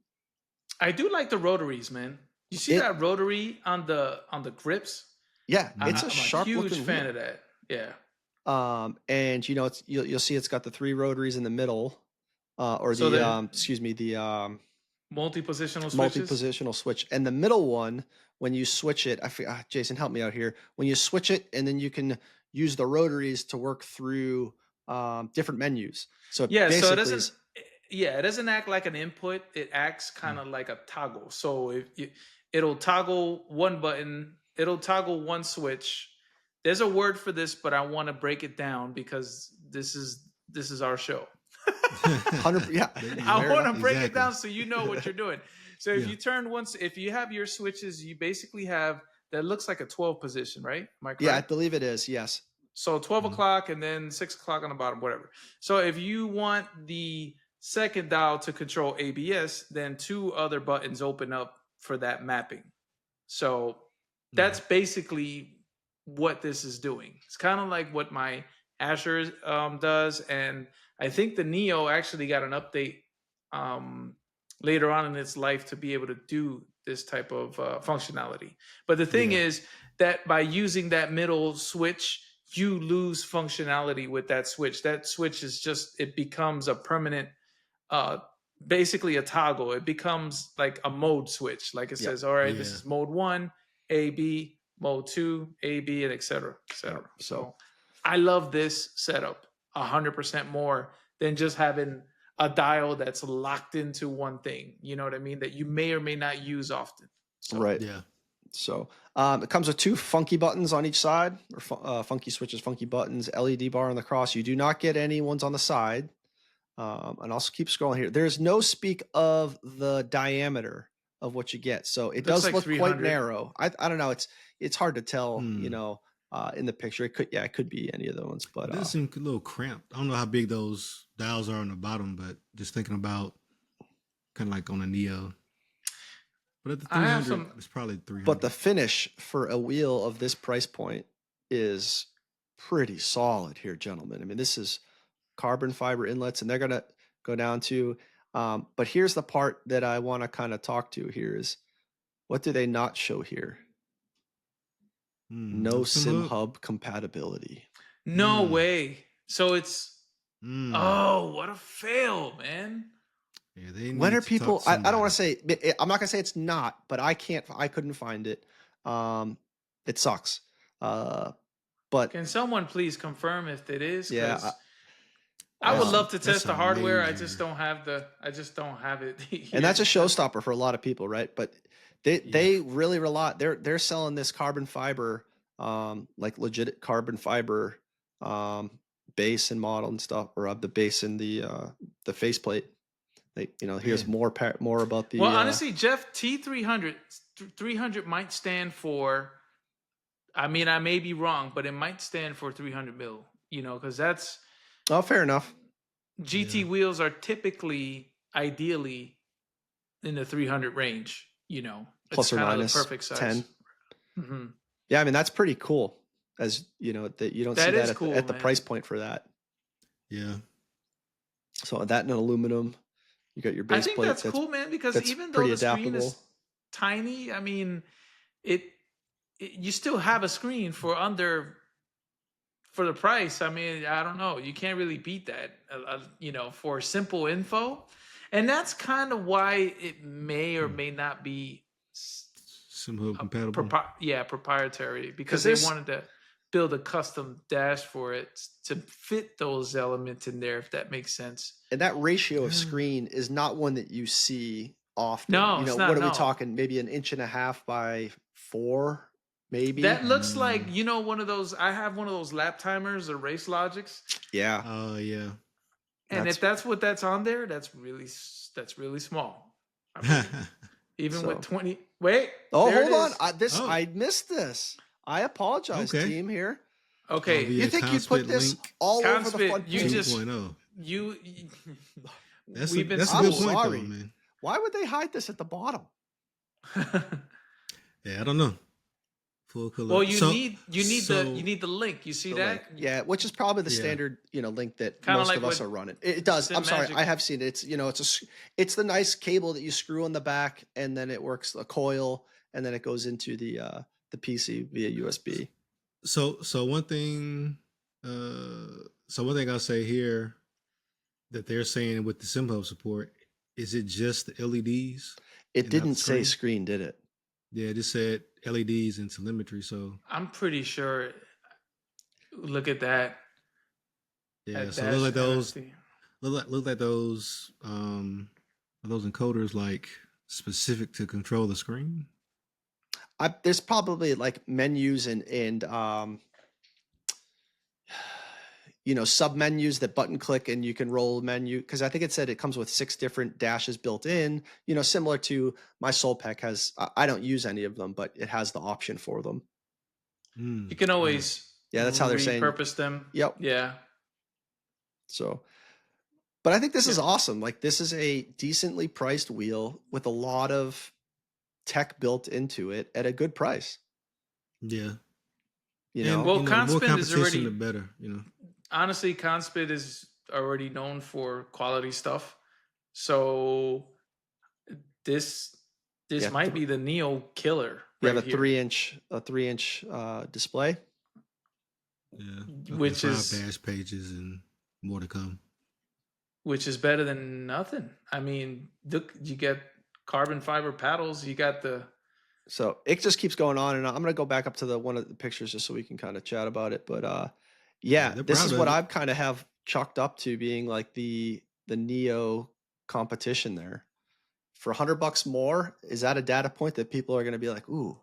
do like the rotaries, man. You see that rotary on the grips? Yeah, it's I'm a sharp huge looking fan wheel. of that. Yeah. And you'll see it's got the 3 rotaries in the middle, the multi-positional switch. And the middle one, when you switch it, Jason, help me out here. When you switch it, and then you can use the rotaries to work through different menus. So so it doesn't. It doesn't act like an input. It acts kind of like a toggle. So it'll toggle one button, it'll toggle one switch. There's a word for this, but I want to break it down because this is our show. 100, yeah. I want to break it down so you know what you're doing. So if you turn if you have your switches, you basically have that looks like a 12 position, right? Am I correct? Yeah, I believe it is. Yes. So 12 o'clock and then 6 o'clock on the bottom, whatever. So if you want the second dial to control ABS, then 2 other buttons open up for that mapping. So that's basically what this is doing. It's kind of like what my Asher does, and I think the Neo actually got an update later on in its life to be able to do this type of functionality. But the thing is that by using that middle switch, you lose functionality with that switch. That switch is it becomes a permanent, basically a toggle. It becomes like a mode switch. Like it says, all right, this is mode 1, A, B, mode 2, A, B, and et cetera, et cetera. So I love this setup 100% more than just having a dial that's locked into one thing. You know what I mean? That you may or may not use often. So, right. Yeah. So it comes with 2 funky buttons on each side, or funky switches, funky buttons, LED bar on the cross. You do not get any ones on the side. And I'll keep scrolling here. There's no speak of the diameter of what you get. So it does look quite narrow. I don't know. It's hard to tell, in the picture. It could be any of those, but it does seem a little cramped. I don't know how big those dials are on the bottom, but just thinking about kind of like on a Neo. But at the 300, it's probably 300. But the finish for a wheel of this price point is pretty solid here, gentlemen. I mean, this is carbon fiber inlets, and they're going to go down to, but here's the part that I want to kind of talk to here is, what do they not show here? No SimHub compatibility. No way. So it's, oh, what a fail, man. Yeah, when are people, I don't want to say, I'm not going to say it's not, but I couldn't find it. It sucks. But can someone please confirm if it is? Yeah. I would love to That's test the hardware. I amazing. just don't have it. Here. And that's a showstopper for a lot of people, right? But they really rely. They're selling this carbon fiber, like legit carbon fiber, base and model and stuff, or the base and the faceplate. They, here's more about the. Well, honestly, Jeff, T300 might stand for. I mean, I may be wrong, but it might stand for 300 mil. Because that's. Oh, fair enough. GT wheels are typically, ideally, in the 300 range. Plus or minus the perfect size. 10. Mm-hmm. Yeah, I mean that's pretty cool. As you know, that you don't see that at the price point for that. Yeah. So that and aluminum, you got your base plate. I think that's cool, man. Because even though the screen is tiny, I mean, you still have a screen for the price. I mean, I don't know. You can't really beat that, for simple info. And that's kind of why it may or may not be somehow compatible. Proprietary, because they wanted to build a custom dash for it to fit those elements in there, if that makes sense. And that ratio of screen is not one that you see often. No, it's not, what are we talking? Maybe 1.5 inches by 4, maybe. That looks like one of those. I have one of those lap timers or Race Logics. Yeah. Oh yeah. And if that's what that's on there, that's really small. I mean, even with 20. Wait. Oh, hold on. I missed this. I apologize, team here. Okay. You think you'd put this all over the front page? That's a good point, though, man. Why would they hide this at the bottom? Yeah, I don't know. Full color. Well, you need the link. You see that? Link. Yeah, which is probably the standard link that most of us are running. It does. I'm sorry, I have seen it. It's the nice cable that you screw on the back, and then it works a coil, and then it goes into the PC via USB. So one thing I'll say here that they're saying with the SimHub support, is it just the LEDs? It didn't say screen, did it? Yeah, it just said LEDs and telemetry. So I'm pretty sure. Look at that. Yeah, so look like those. Look like those. Are those encoders like specific to control the screen? There's probably like menus and sub menus that button click and you can roll menu, because I think it said it comes with 6 different dashes built in, similar to my SoulPack has. I don't use any of them, but it has the option for them. You can always that's how they're saying repurpose them. Yep. Yeah. So, but I think this is awesome. Like, this is a decently priced wheel with a lot of tech built into it at a good price. Yeah. Conspit is already the better, Honestly, Conspit is already known for quality stuff. So this might be the Neo killer. You have a 3-inch display. Yeah. Which 5 is dash pages and more to come. Which is better than nothing. I mean, you get carbon fiber paddles. You got the. So it just keeps going on, and I'm going to go back up to one of the pictures just so we can kind of chat about it. But this is what I've kind of have chalked up to being like the Neo competition there. For $100 more, is that a data point that people are going to be like, ooh?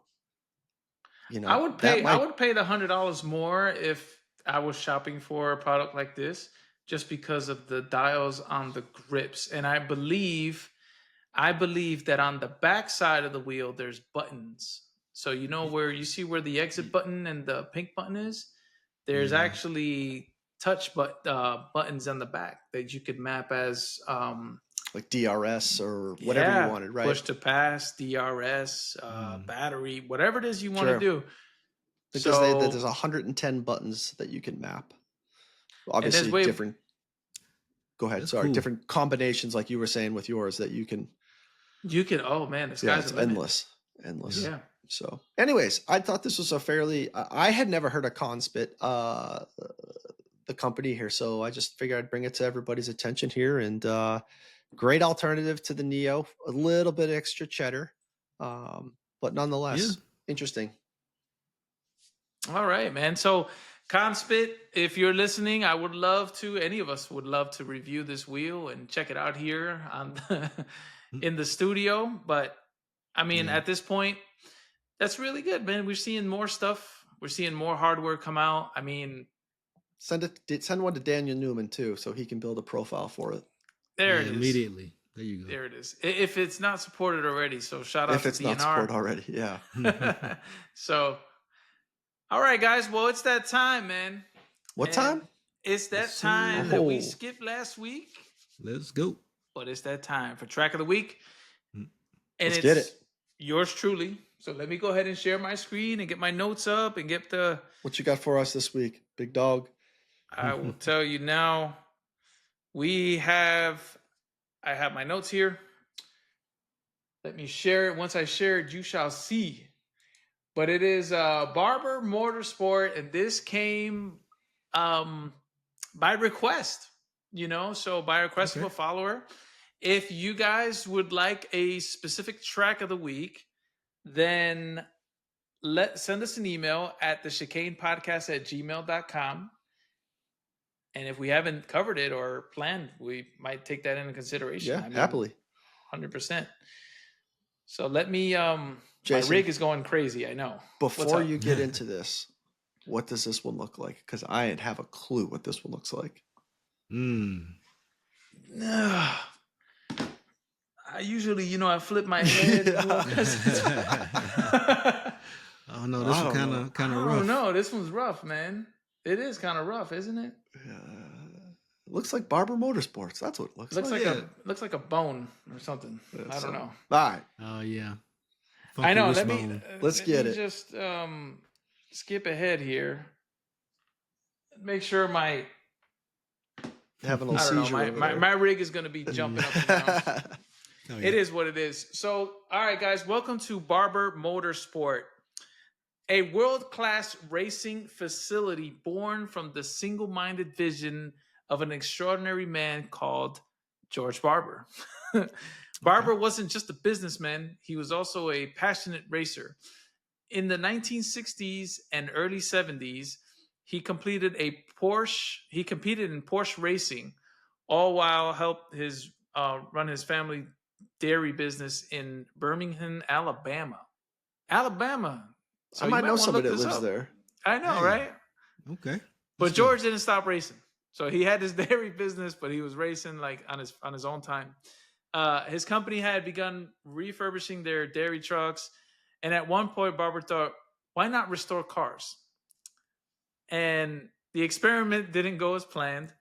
I would pay the $100 more if I was shopping for a product like this, just because of the dials on the grips. And I believe that on the back side of the wheel, there's buttons. So where you see where the exit button and the pink button is, there's actually touch buttons on the back that you could map as like DRS or whatever you wanted, right? Push to pass, DRS, battery, whatever it is you want to do. Because there's 110 buttons that you can map. Obviously, different. Go ahead. Sorry, cool. Different combinations, like you were saying with yours, that you can. Oh man, the sky's the limit. Endless. Yeah. So, anyways, I thought this was I had never heard of Conspit, the company here, so I just figured I'd bring it to everybody's attention here. And great alternative to the Neo, a little bit extra cheddar, but nonetheless interesting. All right, man. So Conspit, if you're listening, I would love to. Any of us would love to review this wheel and check it out here on in the studio. But I mean, Yeah. at this point, that's really good, man. We're seeing more stuff. We're seeing more hardware come out. I mean, Send one to Daniel Newman too, so he can build a profile for it. there it is. Immediately. There you go. There it is. If it's not supported already, so shout out If to it's DNR. not supported already, yeah. So, all right, guys. Well, it's that time, man. What And time? It's that Yes, time sir. that we Oh. skipped last week, Let's go. but it's that time for track of the week. Mm. And Let's it's get it. yours truly. So let me go ahead and share my screen and get my notes up and get the. What you got for us this week, big dog? I will tell you now. I have my notes here. Let me share it. Once I share it, you shall see. But it is Barber Motorsport, and this came by request, so by request of a follower. If you guys would like a specific track of the week, then send us an email at thechicanepodcast@gmail.com. And if we haven't covered it or planned, we might take that into consideration. Yeah, happily. 100%. So let me, Jason, my rig is going crazy, I know. Before you get into this, what does this one look like? Because I ain't have a clue what this one looks like. I usually, I flip my head. Oh no, this one kind of rough. I don't know. This one's rough, man. It is kind of rough, isn't it? Looks like Barber Motorsports. That's what it looks like. Looks like a bone or something. I don't know. All right. Oh yeah. I know. Let's get it. Just skip ahead here. Make sure my having a I don't seizure. know. My rig is going to be jumping up and down. Oh, yeah. It is what it is. So, all right, guys, welcome to Barber Motorsport, a world-class racing facility born from the single-minded vision of an extraordinary man called George Barber. Barber wasn't just a businessman. He was also a passionate racer. In the 1960s and early 70s, he competed in Porsche racing, all while helped run his family dairy business in Birmingham, Alabama. So I might know somebody that this lives up. there. I know, right? Okay. But George didn't stop racing. So he had his dairy business, but he was racing like on his own time. His company had begun refurbishing their dairy trucks, and at one point, Barber thought, "Why not restore cars?" And the experiment didn't go as planned.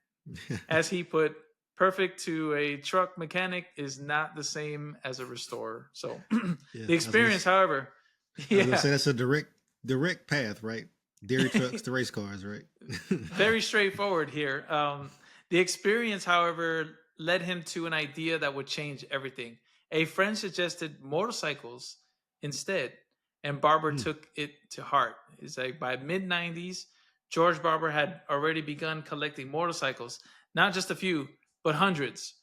As he put, "Perfect to a truck mechanic is not the same as a restorer." So the experience, however, I was gonna say that's a direct path, right? Dairy trucks to race cars, right? Very straightforward here. The experience, however, led him to an idea that would change everything. A friend suggested motorcycles instead, and Barber took it to heart. It's like by mid-90s, George Barber had already begun collecting motorcycles, not just a few, but hundreds,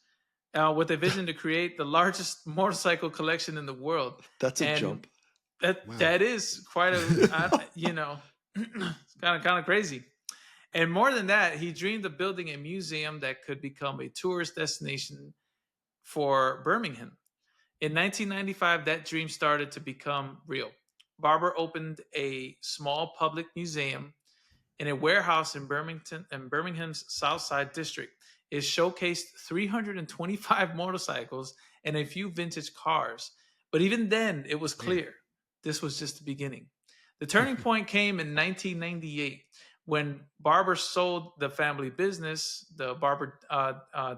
with a vision to create the largest motorcycle collection in the world. That's a jump. That is quite a, it's kind of crazy. And more than that, he dreamed of building a museum that could become a tourist destination for Birmingham. In 1995, that dream started to become real. Barber opened a small public museum in a warehouse in Birmingham's South Side district. It showcased 325 motorcycles and a few vintage cars. But even then, it was clear this was just the beginning. The turning point came in 1998 when Barber sold the family business, the Barber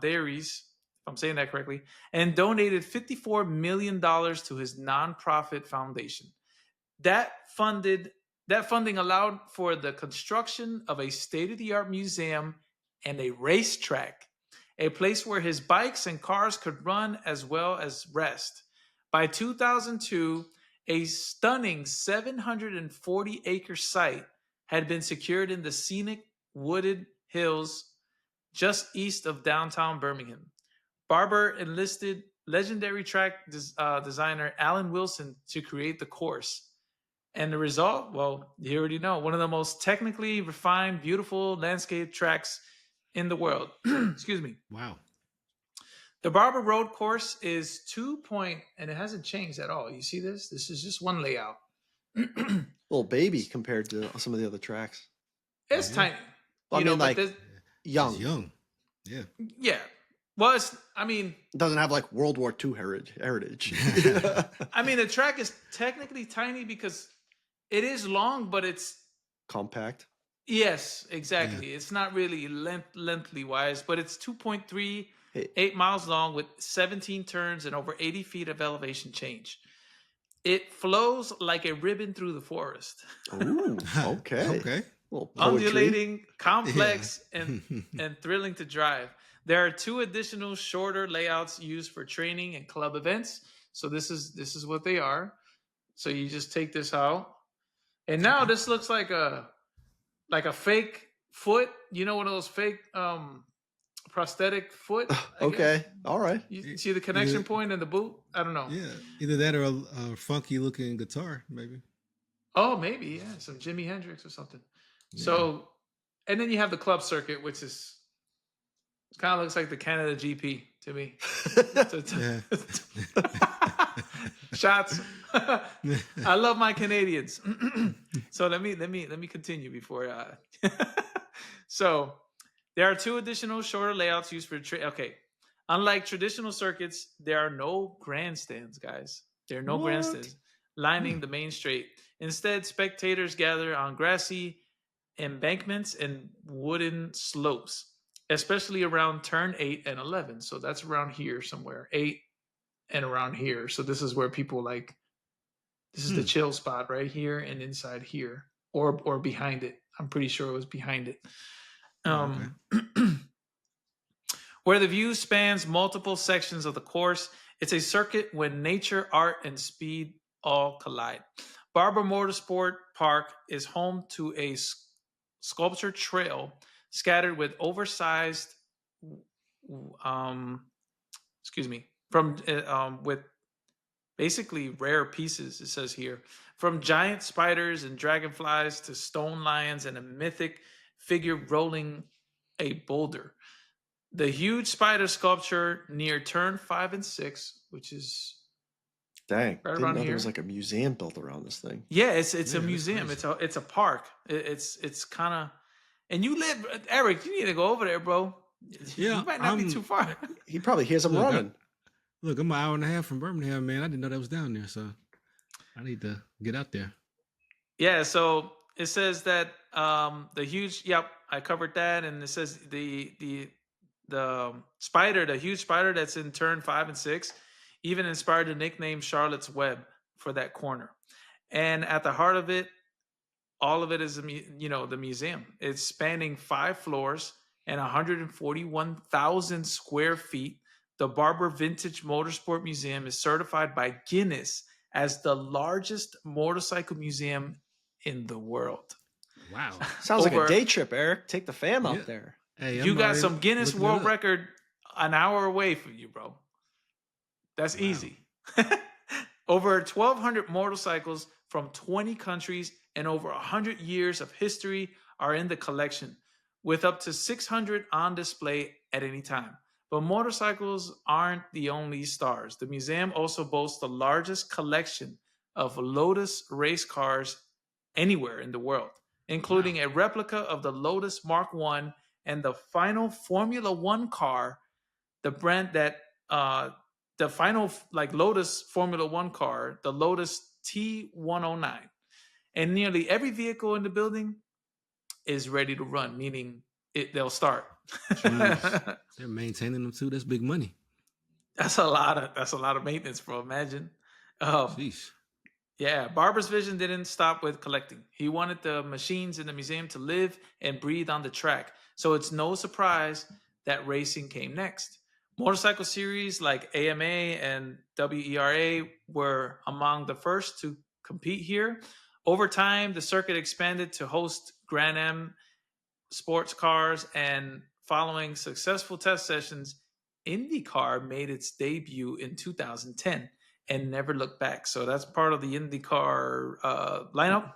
Dairies, if I'm saying that correctly, and donated $54 million to his nonprofit foundation. That funding allowed for the construction of a state-of-the-art museum and a racetrack, a place where his bikes and cars could run as well as rest. By 2002, a stunning 740-acre site had been secured in the scenic wooded hills just east of downtown Birmingham. Barber enlisted legendary track designer Alan Wilson to create the course. And the result, well, you already know, one of the most technically refined, beautiful landscape tracks in the world. Excuse me. Wow. The Barber Road course is 2 and it hasn't changed at all. You see this? This is just one layout. Little baby compared to some of the other tracks. It's Yeah. tiny. Well, I mean, like It's young. young. Yeah. Yeah. Well, I mean, It doesn't have like World War II heritage. I mean, the track is technically tiny because it is long, but it's Compact. yes, exactly. It's not really lengthly wise, but it's 2.38 miles long with 17 turns and over 80 feet of elevation change. It flows like a ribbon through the forest. Ooh, okay. Okay. Undulating, complex, and thrilling to drive. There are 2 additional shorter layouts used for training and club events. So this is what they are. So you just take this out, and now this looks like a fake foot. You know, one of those fake prosthetic foot. Okay. All right. You see the connection point in the boot? I don't know. Yeah. Either that or a funky looking guitar, maybe. Oh, maybe, yeah. Some Jimi Hendrix or something. Yeah. So, and then you have the club circuit, which is kind of looks like the Canada GP to me. Shots. I love my Canadians. So let me continue before. So there are 2 additional shorter layouts used for okay. Unlike traditional circuits, there are no grandstands, guys. There are no grandstands lining the main straight. Instead, spectators gather on grassy embankments and wooden slopes, especially around turn 8 and 11. So that's around here somewhere, 8 and around here. So this is where people like, this is the chill spot right here and inside here, or behind it. I'm pretty sure it was behind it. Where the view spans multiple sections of the course, it's a circuit when nature, art, and speed all collide. Barber Motorsport Park is home to a sculpture trail scattered with oversized, with basically rare pieces, it says here, from giant spiders and dragonflies to stone lions and a mythic figure rolling a boulder. The huge spider sculpture near turn 5 and 6, which is dang, right didn't around know here. There was like a museum built around this thing. Yeah, it's a museum. It's a park. It's kind of, and you live, Eric. You need to go over there, bro. Yeah, you might not be too far. He probably hears them running. I'm an hour and a half from Birmingham, man. I didn't know that was down there, so I need to get out there. Yeah, so it says that the huge. Yep, I covered that, and it says the spider, the huge spider that's in turn 5 and 6, even inspired the nickname Charlotte's Web for that corner. And at the heart of it, all of it is, the museum. It's spanning 5 floors and 141,000 square feet. The Barber Vintage Motorsport Museum is certified by Guinness as the largest motorcycle museum in the world. Wow. Sounds like a day trip, Eric. Take the fam out there. Hey, you got some Guinness World Record an hour away from you, bro. That's easy. Over 1,200 motorcycles from 20 countries and over 100 years of history are in the collection, with up to 600 on display at any time. But motorcycles aren't the only stars. The museum also boasts the largest collection of Lotus race cars anywhere in the world, including a replica of the Lotus Mark I and the final Formula One car, the brand that the final Lotus Formula One car, the Lotus T109. And nearly every vehicle in the building is ready to run, meaning they'll start. They're maintaining them too. That's big money. That's a lot of maintenance, bro. Imagine. Sheesh. Yeah, Barber's vision didn't stop with collecting. He wanted the machines in the museum to live and breathe on the track. So it's no surprise that racing came next. Motorcycle series like AMA and WERA were among the first to compete here. Over time, the circuit expanded to host Grand Am sports cars, and following successful test sessions, IndyCar made its debut in 2010. and never look back. So that's part of the IndyCar lineup.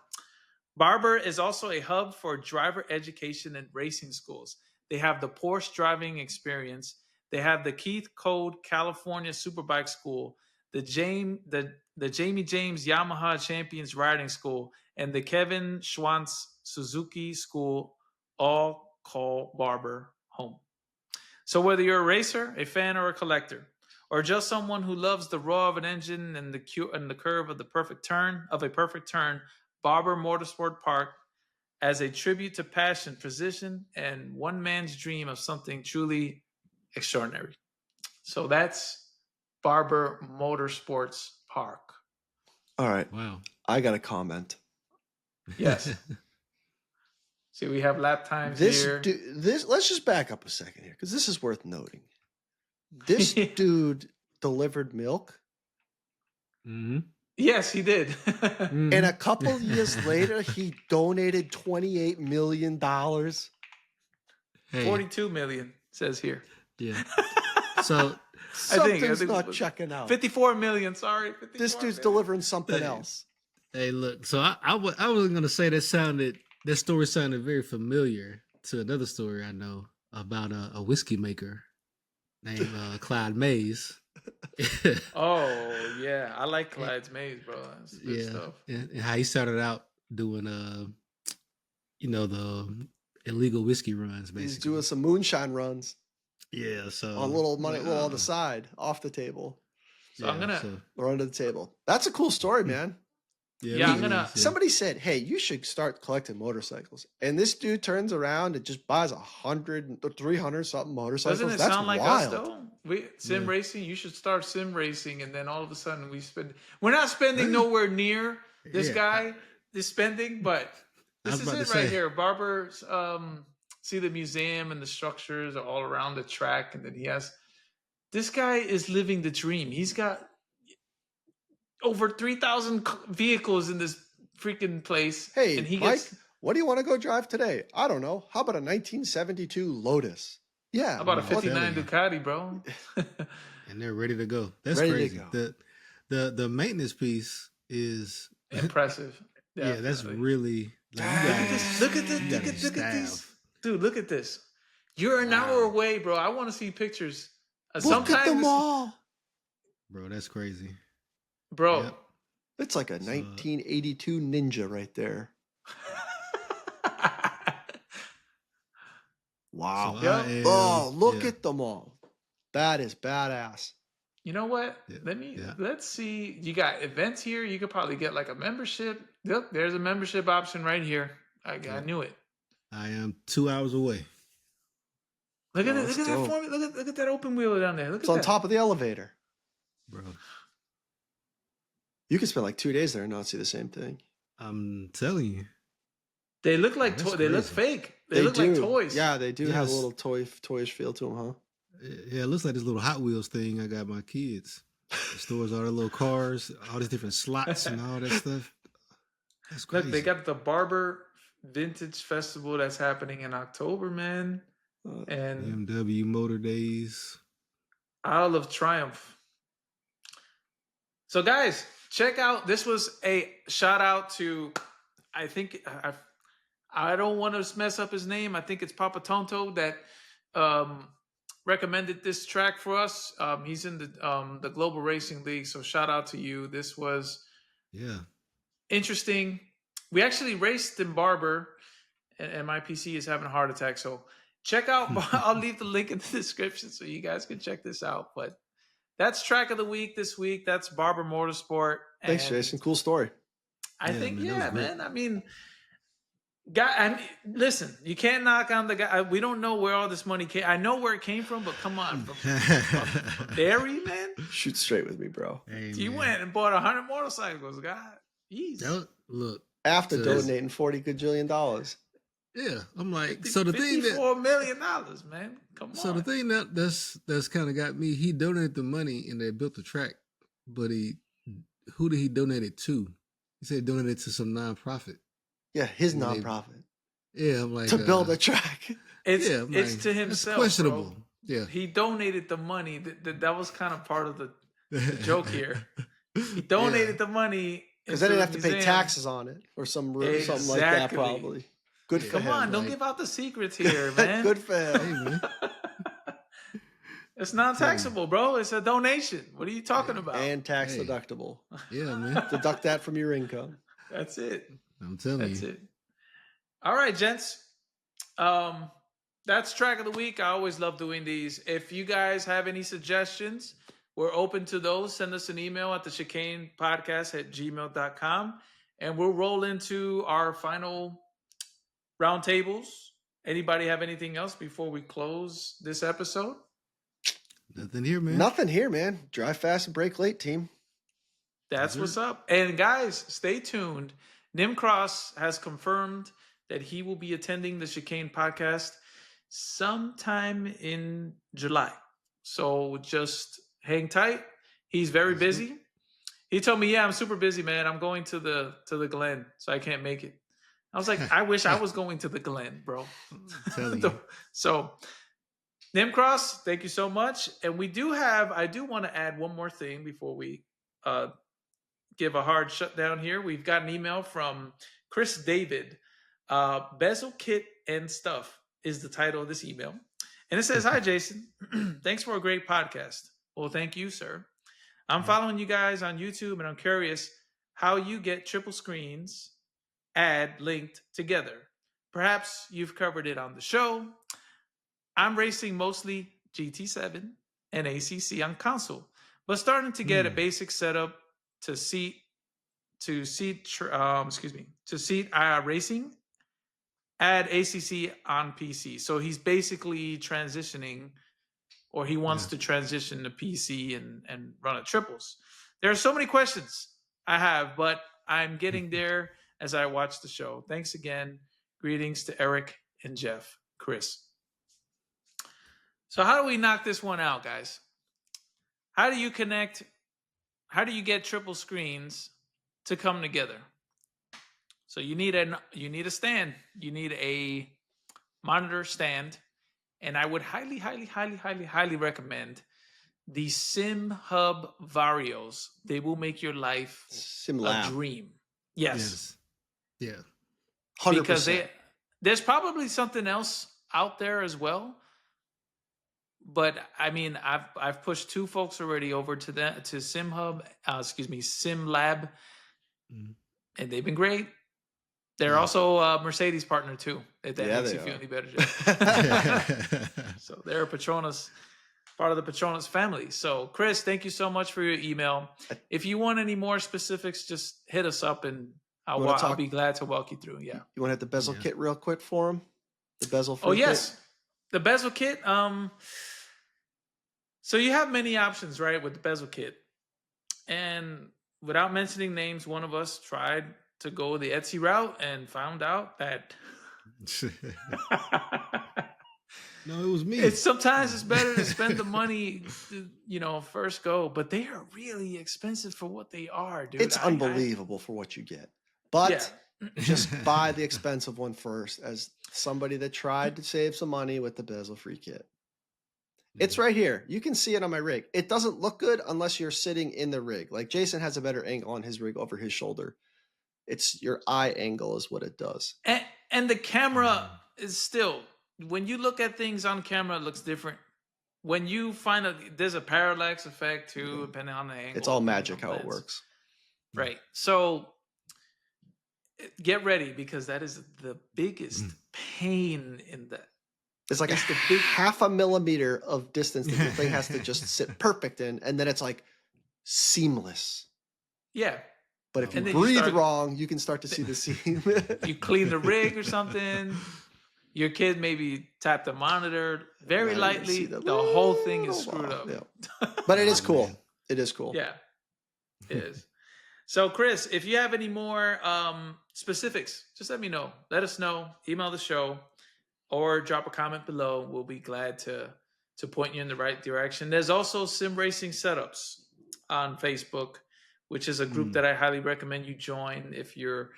Barber is also a hub for driver education and racing schools. They have the Porsche driving experience. They have the Keith Code California Superbike School, the Jamie James Yamaha Champions Riding School, and the Kevin Schwantz Suzuki School. All call Barber home. So whether you're a racer, a fan, or a collector, or just someone who loves the roar of an engine and the curve of a perfect turn, Barber Motorsport Park, as a tribute to passion, precision, and one man's dream of something truly extraordinary. So that's Barber Motorsports Park. All right. Wow. I got a comment. Yes. See, we have lap times here. Let's just back up a second here, because this is worth noting. This dude delivered milk. Mm-hmm. Yes, he did. And a couple years later, he donated $28 million. Hey. 42 million says here. Yeah. So something's not checking out. 54 million. Sorry. 54 this dude's million. delivering something else. Hey, look. So I was going to say that story sounded very familiar to another story I know about a whiskey maker named Clyde Mays. Oh yeah, I like Clyde's Mays, bro. That's good stuff. And how he started out doing the illegal whiskey runs, basically. He's doing some moonshine runs. Yeah, so on little money, little on the side, off the table. So I'm gonna or under the table. That's a cool story, man. Yeah, I'm gonna. Somebody said, "Hey, you should start collecting motorcycles," and this dude turns around and just buys 100 or 300 something motorcycles. Doesn't it That's sound like wild. us though? Sim racing. You should start sim racing, and then all of a sudden we're not spending nowhere near this guy is spending, but this is it right here. Barber's. See the museum and the structures are all around the track, and then this guy is living the dream. He's got over 3,000 vehicles in this freaking place. Hey, and Mike, what do you want to go drive today? I don't know. How about a 1972 Lotus? Yeah. How about a 59 Ducati, bro? And they're ready to go. That's ready crazy. To go. The maintenance piece is impressive. Yeah, that's really. Look at this. Dude, look at this. You're an hour away, bro. I want to see pictures. Look at them all. Bro, that's crazy. Bro. Yep. It's like a 1982 Ninja right there. Wow. So look at them all. That is badass. You know what? Let's see. You got events here. You could probably get like a membership. Look, there's a membership option right here. I knew it. I am 2 hours away. Look at that form. Look at that open wheel down there. It's on top of the elevator, bro. You can spend like 2 days there and not see the same thing. I'm telling you. They look like they look fake. They look like toys. Yeah, they do have a little toyish feel to them, huh? Yeah, it looks like this little Hot Wheels thing I got my kids. It stores all their little cars, all these different slots and all that stuff. That's crazy. Look, they got the Barber Vintage Festival that's happening in October, man. And BMW Motor Days. Isle of Triumph. So guys, check out. This was a shout out to, I think, I don't want to mess up his name. I think it's Papa Tonto that recommended this track for us. He's in the Global Racing League. So shout out to you. This was interesting. We actually raced in Barber, and my PC is having a heart attack. So check out, I'll leave the link in the description so you guys can check this out. But that's track of the week this week. That's Barber Motorsport. Thanks, Jason. Cool story. I think, man. I mean, listen, you can't knock on the guy. We don't know where all this money came. I know where it came from, but come on. From Barry, man? Shoot straight with me, bro. Hey, you went and bought 100 motorcycles, God. Jeez. Look. After donating $40 gajillion. Yeah, I'm like, so the thing that $54 million, man. Come on. So the thing that's kind of got me, he donated the money and they built the track, but who did he donate it to? He said he donated to some nonprofit. Yeah, his nonprofit. I'm like to build a track. It's to himself. Questionable. Bro. Yeah, he donated the money. That was kind of part of the joke here. He donated the money because they didn't have to pay taxes on it or something like that. Probably good for him. Come on, don't give out the secrets here, man. Good for him. Hey, man. It's non-taxable, bro. It's a donation. What are you talking about? And tax deductible. Yeah, man. Deduct that from your income. That's it. I'm telling you. That's it. All right, gents. That's track of the week. I always love doing these. If you guys have any suggestions, we're open to those. Send us an email at thechicanepodcast@gmail.com, and we'll roll into our final roundtables. Anybody have anything else before we close this episode? Nothing here, man. Nothing here, man. Drive fast and break late, team. That's what's up. And guys, stay tuned. Nim Cross has confirmed that he will be attending the Chicane podcast sometime in July. So just hang tight. He's very busy. He told me, "Yeah, I'm super busy, man. I'm going to the Glen, so I can't make it." I was like, "I wish I was going to the Glen, bro." I'm telling you. So Nim Cross, thank you so much. And I do want to add one more thing before we give a hard shutdown here. We've got an email from Chris David. Bezel Kit and Stuff is the title of this email. And it says, "Hi, Jason. Thanks for a great podcast." Well, thank you, sir. I'm following you guys on YouTube, and I'm curious how you get triple screens linked together. Perhaps you've covered it on the show. I'm racing mostly GT7 and ACC on console, but starting to get a basic setup to seat racing. Add ACC on PC. So he's basically transitioning, or he wants to transition to PC and run at triples. There are so many questions I have, but I'm getting there as I watch the show. Thanks again. Greetings to Eric and Jeff. Chris. So how do we knock this one out, guys? How do you connect? How do you get triple screens to come together? So you need a stand. You need a monitor stand, and I would highly, highly, highly, highly, highly recommend the SimHub Varios. They will make your life a dream. Yes. Yeah. 100%. Because there's probably something else out there as well. But I mean, I've pushed two folks already over to SimLab, and they've been great. They're also a Mercedes partner too. If that makes you feel any better. So they're Petronas, part of the Petronas family. So Chris, thank you so much for your email. If you want any more specifics, just hit us up and I'll be glad to walk you through. Yeah. You want to hit the bezel kit real quick for him? The bezel free kit? The bezel kit. So you have many options, right, with the bezel kit. And without mentioning names, one of us tried to go the Etsy route and found out that no, it was me. Sometimes it's better to spend the money, first go, but they are really expensive for what they are, dude. It's unbelievable for what you get. But just buy the expensive one first, as somebody that tried to save some money with the bezel free kit. It's right here. You can see it on my rig. It doesn't look good unless you're sitting in the rig. Like Jason has a better angle on his rig over his shoulder. It's your eye angle is what it does. And the camera is still, when you look at things on camera, it looks different. When you find there's a parallax effect too, depending on the angle. It's all magic how it works. Right. So get ready, because that is the biggest pain in that. It's like half a millimeter of distance that the thing has to just sit perfect in, and then it's like seamless. Yeah. But if you breathe wrong, you can start to see the seam. You clean the rig or something. Your kid maybe tapped the monitor very lightly. The whole thing is screwed up. Yeah. But it is cool. It is cool. Yeah, it is. So, Chris, if you have any more specifics, just let me know. Let us know. Email the show or drop a comment below. We'll be glad to point you in the right direction. There's also Sim Racing Setups on Facebook, which is a group that I highly recommend you join if you're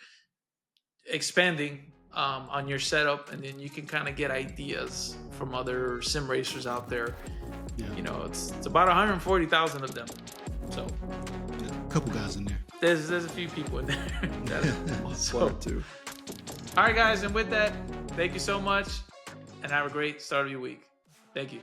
expanding on your setup, and then you can kind of get ideas from other sim racers out there. Yeah. It's about 140,000 of them. So couple guys in there. There's a few people in there. One or two. All right, guys, and with that, thank you so much, and have a great start of your week. Thank you.